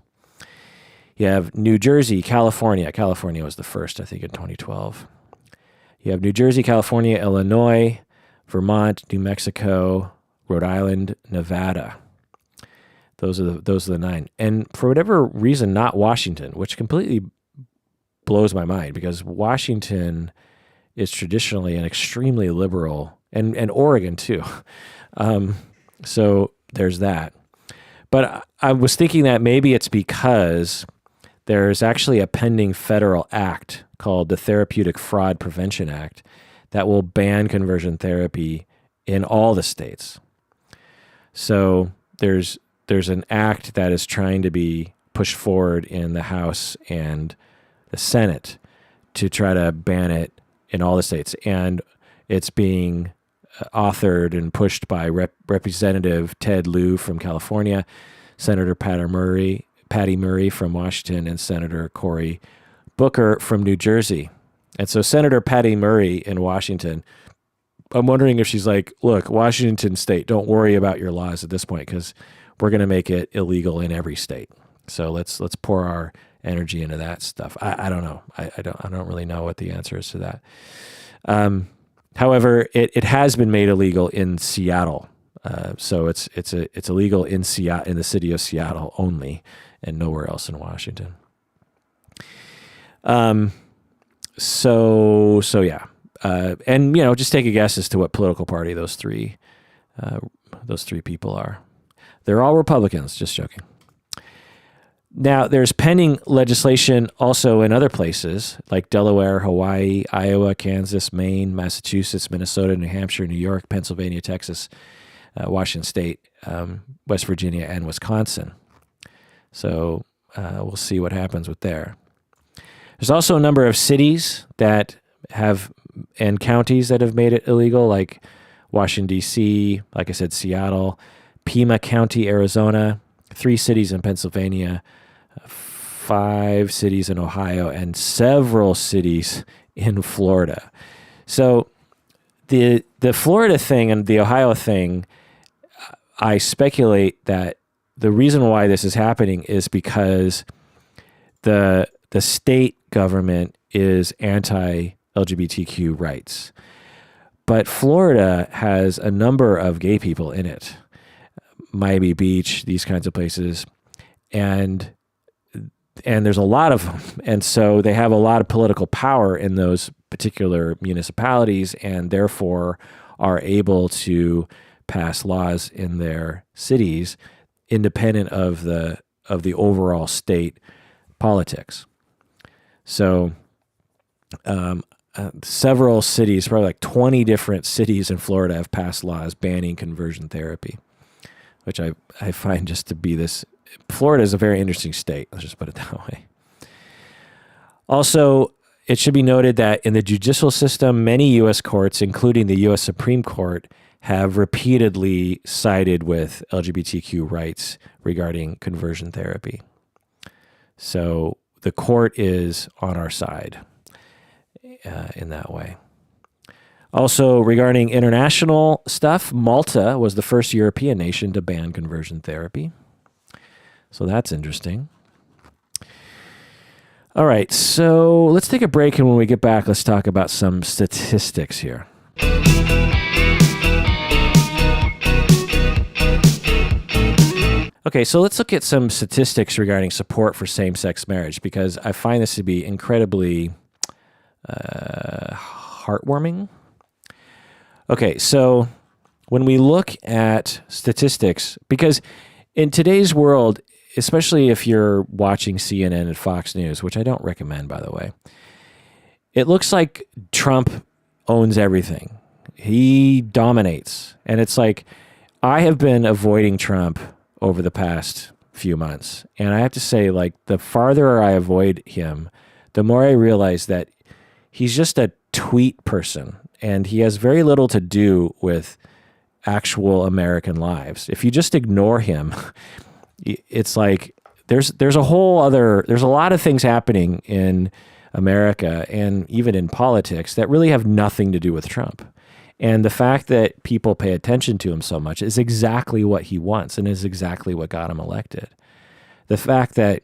You have New Jersey, California. California was the first, I think, in 2012. You have New Jersey, California, Illinois, Vermont, New Mexico, Rhode Island, Nevada. Those are the 9. And for whatever reason, not Washington, which completely blows my mind, because Washington is traditionally an extremely liberal, and Oregon too. So there's that. But I was thinking that maybe it's because there's actually a pending federal act called the Therapeutic Fraud Prevention Act that will ban conversion therapy in all the states. So there's an act that is trying to be pushed forward in the House and the Senate to try to ban it in all the states. And it's being authored and pushed by Representative Ted Lieu from California, Senator Patty Murray from Washington, and Senator Cory Booker from New Jersey. And so Senator Patty Murray in Washington, I'm wondering if she's like, look, Washington State, don't worry about your laws at this point because we're going to make it illegal in every state. So let's pour our energy into that stuff. I don't know. I don't really know what the answer is to that. However, it has been made illegal in Seattle. So it's illegal in the city of Seattle only, and nowhere else in Washington. So yeah. And just take a guess as to what political party those three people are. They're all Republicans, just joking. Now, there's pending legislation also in other places like Delaware, Hawaii, Iowa, Kansas, Maine, Massachusetts, Minnesota, New Hampshire, New York, Pennsylvania, Texas, Washington State, West Virginia, and Wisconsin. So we'll see what happens with there. There's also a number of cities that have and counties that have made it illegal, like Washington, D.C., like I said, Seattle, Pima County, Arizona, 3 cities in Pennsylvania, 5 cities in Ohio, and several cities in Florida. So the Florida thing and the Ohio thing, I speculate that the reason why this is happening is because the state government is anti-LGBTQ rights. But Florida has a number of gay people in it. Miami Beach, these kinds of places. And there's a lot of them. And so they have a lot of political power in those particular municipalities and therefore are able to pass laws in their cities independent of the overall state politics. So several cities, probably like 20 different cities in Florida have passed laws banning conversion therapy, which I find just to be this. Florida is a very interesting state. Let's just put it that way. Also, it should be noted that in the judicial system, many U.S. courts, including the U.S. Supreme Court, have repeatedly sided with LGBTQ rights regarding conversion therapy. So the court is on our side in that way. Also, regarding international stuff, Malta was the first European nation to ban conversion therapy. So that's interesting. All right, so let's take a break, and when we get back, let's talk about some statistics here. Okay, so let's look at some statistics regarding support for same-sex marriage, because I find this to be incredibly heartwarming. Okay, so when we look at statistics, because in today's world, especially if you're watching CNN and Fox News, which I don't recommend, by the way, it looks like Trump owns everything. He dominates. And it's like, I have been avoiding Trump over the past few months. And I have to say, like, the farther I avoid him, the more I realize that he's just a tweet person. And he has very little to do with actual American lives. If you just ignore him, it's like there's a lot of things happening in America and even in politics that really have nothing to do with Trump. And the fact that people pay attention to him so much is exactly what he wants and is exactly what got him elected. The fact that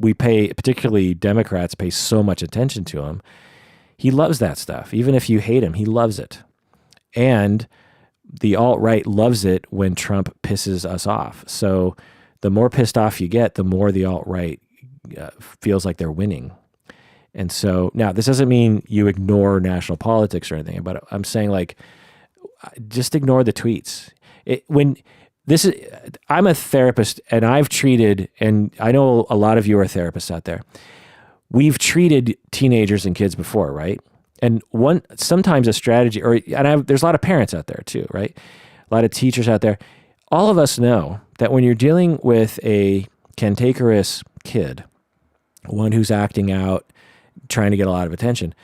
particularly Democrats pay so much attention to him, he loves that stuff. Even if you hate him, he loves it. And the alt-right loves it when Trump pisses us off. So the more pissed off you get, the more the alt-right feels like they're winning. And so now this doesn't mean you ignore national politics or anything, but I'm saying, like, just ignore the tweets. I'm a therapist, and I've treated, and I know a lot of you are therapists out there. we've treated teenagers and kids before, right? And sometimes a strategy, there's a lot of parents out there too, right? A lot of teachers out there. All of us know that when you're dealing with a cantankerous kid, one who's acting out, trying to get a lot of attention,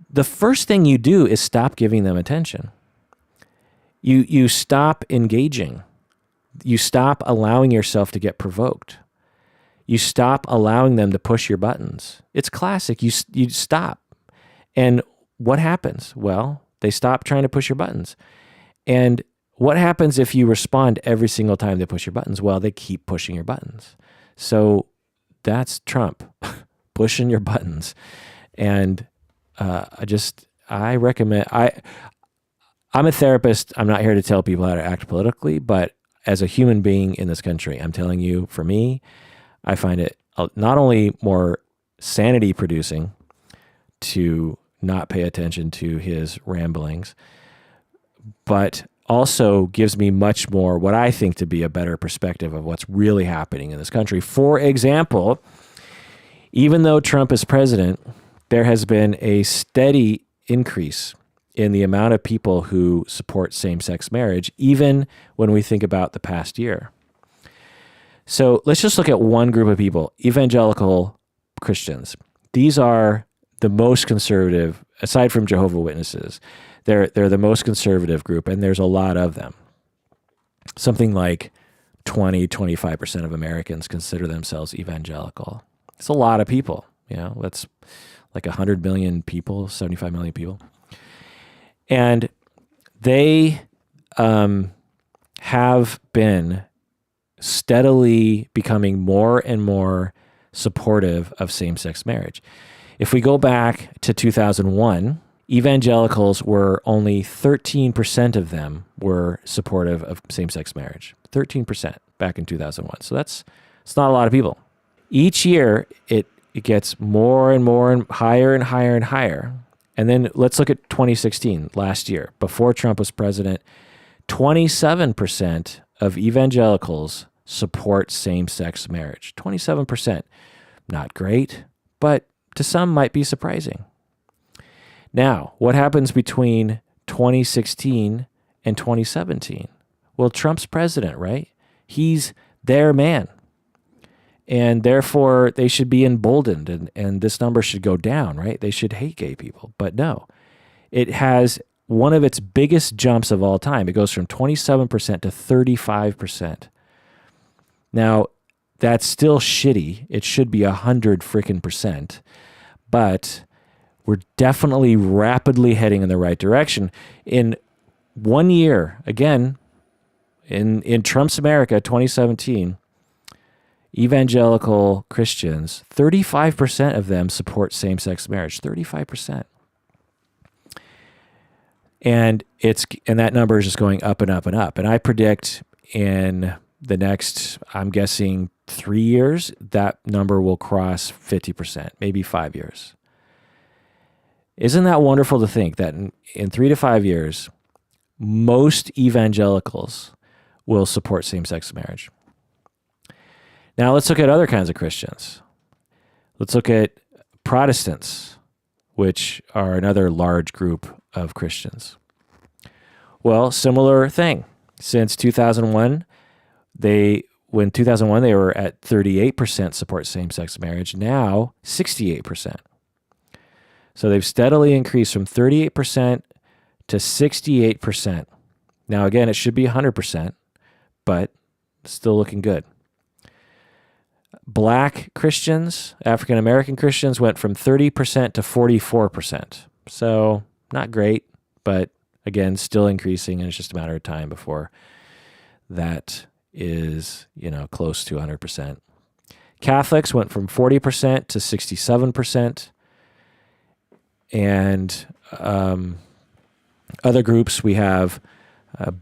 the first thing you do is stop giving them attention. You stop engaging. You stop allowing yourself to get provoked. You stop allowing them to push your buttons. It's classic. You stop. And what happens? Well, they stop trying to push your buttons. And what happens if you respond every single time they push your buttons? Well, they keep pushing your buttons. So that's Trump pushing your buttons. And I recommend, I'm a therapist. I'm not here to tell people how to act politically, but as a human being in this country, I'm telling you, for me, I find it not only more sanity producing to not pay attention to his ramblings, but also gives me much more what I think to be a better perspective of what's really happening in this country. For example, even though Trump is president, there has been a steady increase in the amount of people who support same-sex marriage, even when we think about the past year. So let's just look at one group of people, evangelical Christians. These are the most conservative, aside from Jehovah's Witnesses. They're the most conservative group, and there's a lot of them. Something like 25% of Americans consider themselves evangelical. It's a lot of people. That's like 100 million people, 75 million people. And they have been steadily becoming more and more supportive of same-sex marriage. If we go back to 2001, evangelicals were only 13% of them were supportive of same-sex marriage. 13% back in 2001. So it's not a lot of people. Each year, it gets more and more and higher and higher and higher. And then let's look at 2016, last year. Before Trump was president, 27% of evangelicals support same-sex marriage. 27%. Not great, but to some might be surprising. Now, what happens between 2016 and 2017? Well, Trump's president, right? He's their man. And therefore, they should be emboldened, and this number should go down, right? They should hate gay people. But no, it has one of its biggest jumps of all time. It goes from 27% to 35%. Now, that's still shitty. It should be 100 freaking percent. But we're definitely rapidly heading in the right direction. In 1 year, again, in Trump's America, 2017, evangelical Christians, 35% of them support same-sex marriage. 35%. And that number is just going up and up and up. And I predict in the next, I'm guessing 3 years, that number will cross 50%, maybe 5 years. Isn't that wonderful to think that in 3 to 5 years, most evangelicals will support same-sex marriage? Now let's look at other kinds of Christians. Let's look at Protestants, which are another large group of Christians. Well, similar thing. Since 2001, they were at 38% support same-sex marriage. Now, 68%. So they've steadily increased from 38% to 68%. Now, again, it should be 100%, but still looking good. Black Christians, African American Christians, went from 30% to 44%. So not great, but again, still increasing, and it's just a matter of time before that is, close to 100%. Catholics went from 40% to 67%. And other groups, we have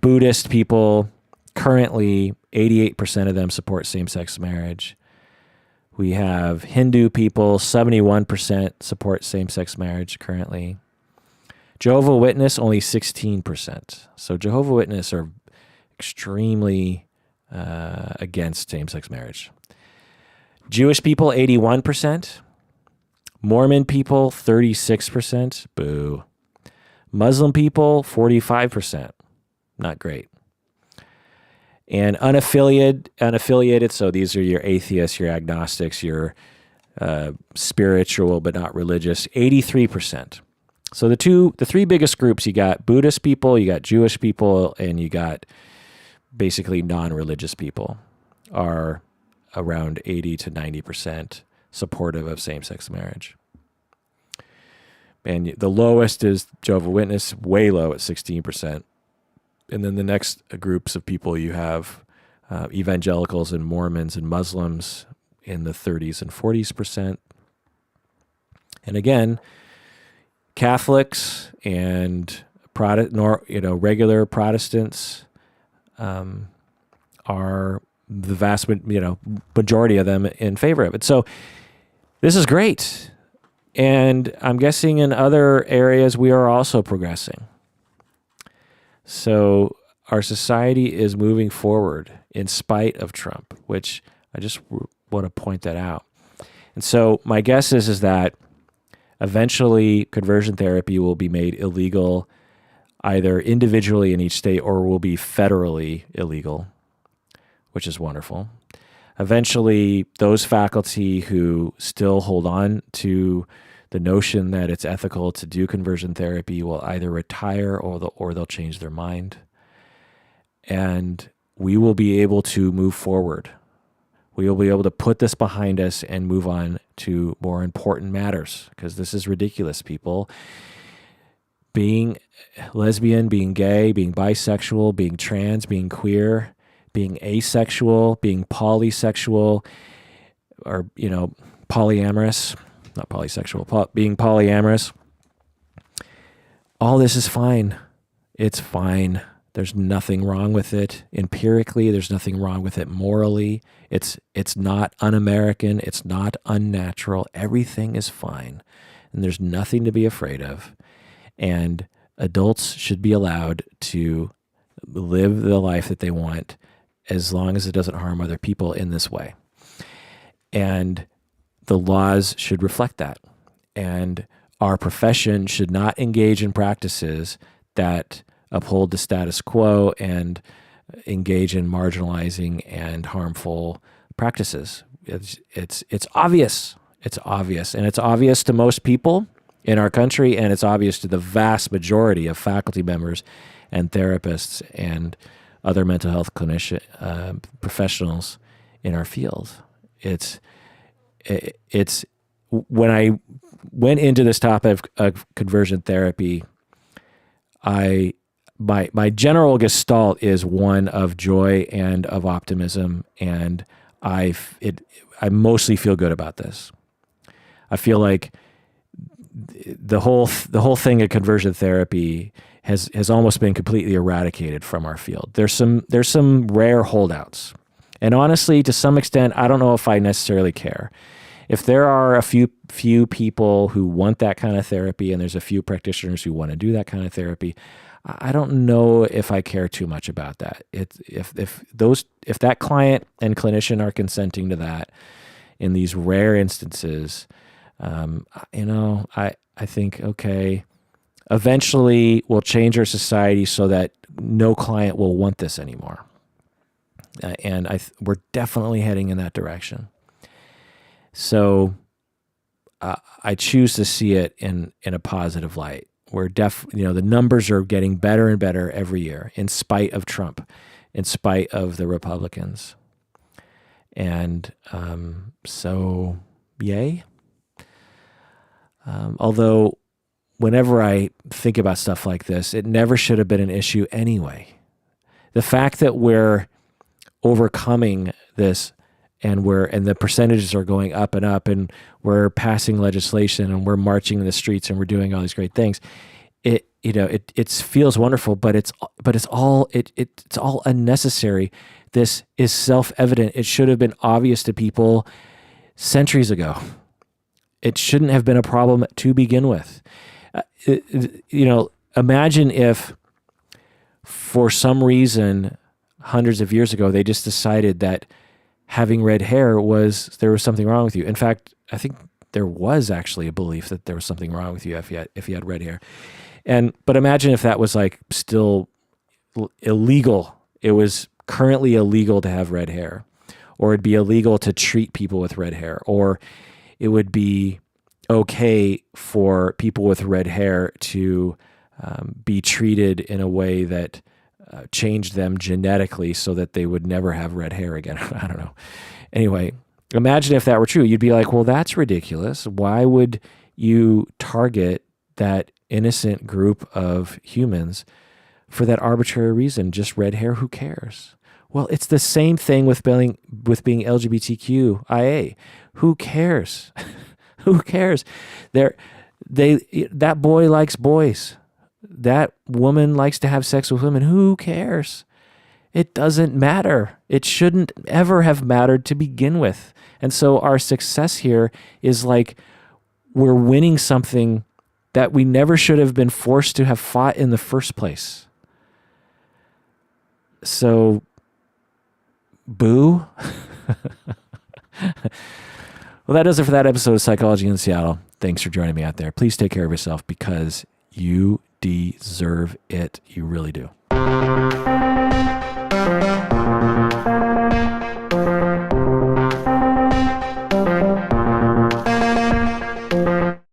Buddhist people. Currently, 88% of them support same-sex marriage. We have Hindu people, 71% support same-sex marriage currently. Jehovah's Witness, only 16%. So Jehovah's Witness are extremely against same-sex marriage. Jewish people, 81%. Mormon people, 36%. Boo. Muslim people, 45%. Not great. And unaffiliated, so these are your atheists, your agnostics, your spiritual but not religious, 83%. So the three biggest groups, you got Buddhist people, you got Jewish people, and you got basically non-religious people, are around 80 to 90% supportive of same-sex marriage. And the lowest is Jehovah's Witness, way low at 16%. And then the next groups of people, you have evangelicals and Mormons and Muslims in the 30s and 40%. And again, Catholics and regular Protestants are the vast majority of them in favor of it. So this is great. And I'm guessing in other areas we are also progressing. So our society is moving forward in spite of Trump, which I just want to point that out. And so my guess is that eventually conversion therapy will be made illegal either individually in each state or will be federally illegal, which is wonderful. Eventually, those faculty who still hold on to the notion that it's ethical to do conversion therapy will either retire or they'll change their mind. And we will be able to move forward. We will be able to put this behind us and move on to more important matters, because this is ridiculous, people. Being lesbian, being gay, being bisexual, being trans, being queer, being asexual, being polysexual, or, polyamorous, not polysexual, being polyamorous. All this is fine. It's fine. There's nothing wrong with it. Empirically, there's nothing wrong with it morally. It's not un-American. It's not unnatural. Everything is fine. And there's nothing to be afraid of. And adults should be allowed to live the life that they want as long as it doesn't harm other people in this way. And the laws should reflect that. And our profession should not engage in practices that uphold the status quo and engage in marginalizing and harmful practices. It's obvious. It's obvious. And it's obvious to most people in our country, and it's obvious to the vast majority of faculty members and therapists and other mental health clinician professionals in our field. It's when I went into this topic of conversion therapy, my general gestalt is one of joy and of optimism, and I mostly feel good about this. I feel like the whole thing of conversion therapy has almost been completely eradicated from our field. There's some rare holdouts, and honestly, to some extent, I don't know if I necessarily care. If there are a few people who want that kind of therapy, and there's a few practitioners who want to do that kind of therapy, I don't know if I care too much about that. If that client and clinician are consenting to that in these rare instances, I think, okay, eventually we'll change our society so that no client will want this anymore. And we're definitely heading in that direction. So I choose to see it in a positive light. The numbers are getting better and better every year, in spite of Trump, in spite of the Republicans. And so, yay. Although, whenever I think about stuff like this, it never should have been an issue anyway. The fact that we're overcoming this and the percentages are going up and up, and we're passing legislation and we're marching in the streets and we're doing all these great things, it feels wonderful, but it's all unnecessary. This is self-evident. It should have been obvious to people centuries ago. It shouldn't have been a problem to begin with. Imagine if for some reason hundreds of years ago they just decided that having red hair there was something wrong with you. In fact, I think there was actually a belief that there was something wrong with you if you had red hair. But imagine if that was like still illegal. It was currently illegal to have red hair, or it'd be illegal to treat people with red hair, or it would be okay for people with red hair to be treated in a way that changed them genetically so that they would never have red hair again. I don't know. Anyway, imagine if that were true. You'd be like, well, that's ridiculous. Why would you target that innocent group of humans for that arbitrary reason? Just red hair, who cares? Well, it's the same thing with being LGBTQIA. Who cares? Who cares? That boy likes boys. That woman likes to have sex with women. Who cares? It doesn't matter. It shouldn't ever have mattered to begin with. And so our success here is like we're winning something that we never should have been forced to have fought in the first place. So, boo. Well, that does it for that episode of Psychology in Seattle. Thanks for joining me out there. Please take care of yourself because you deserve it. You really do.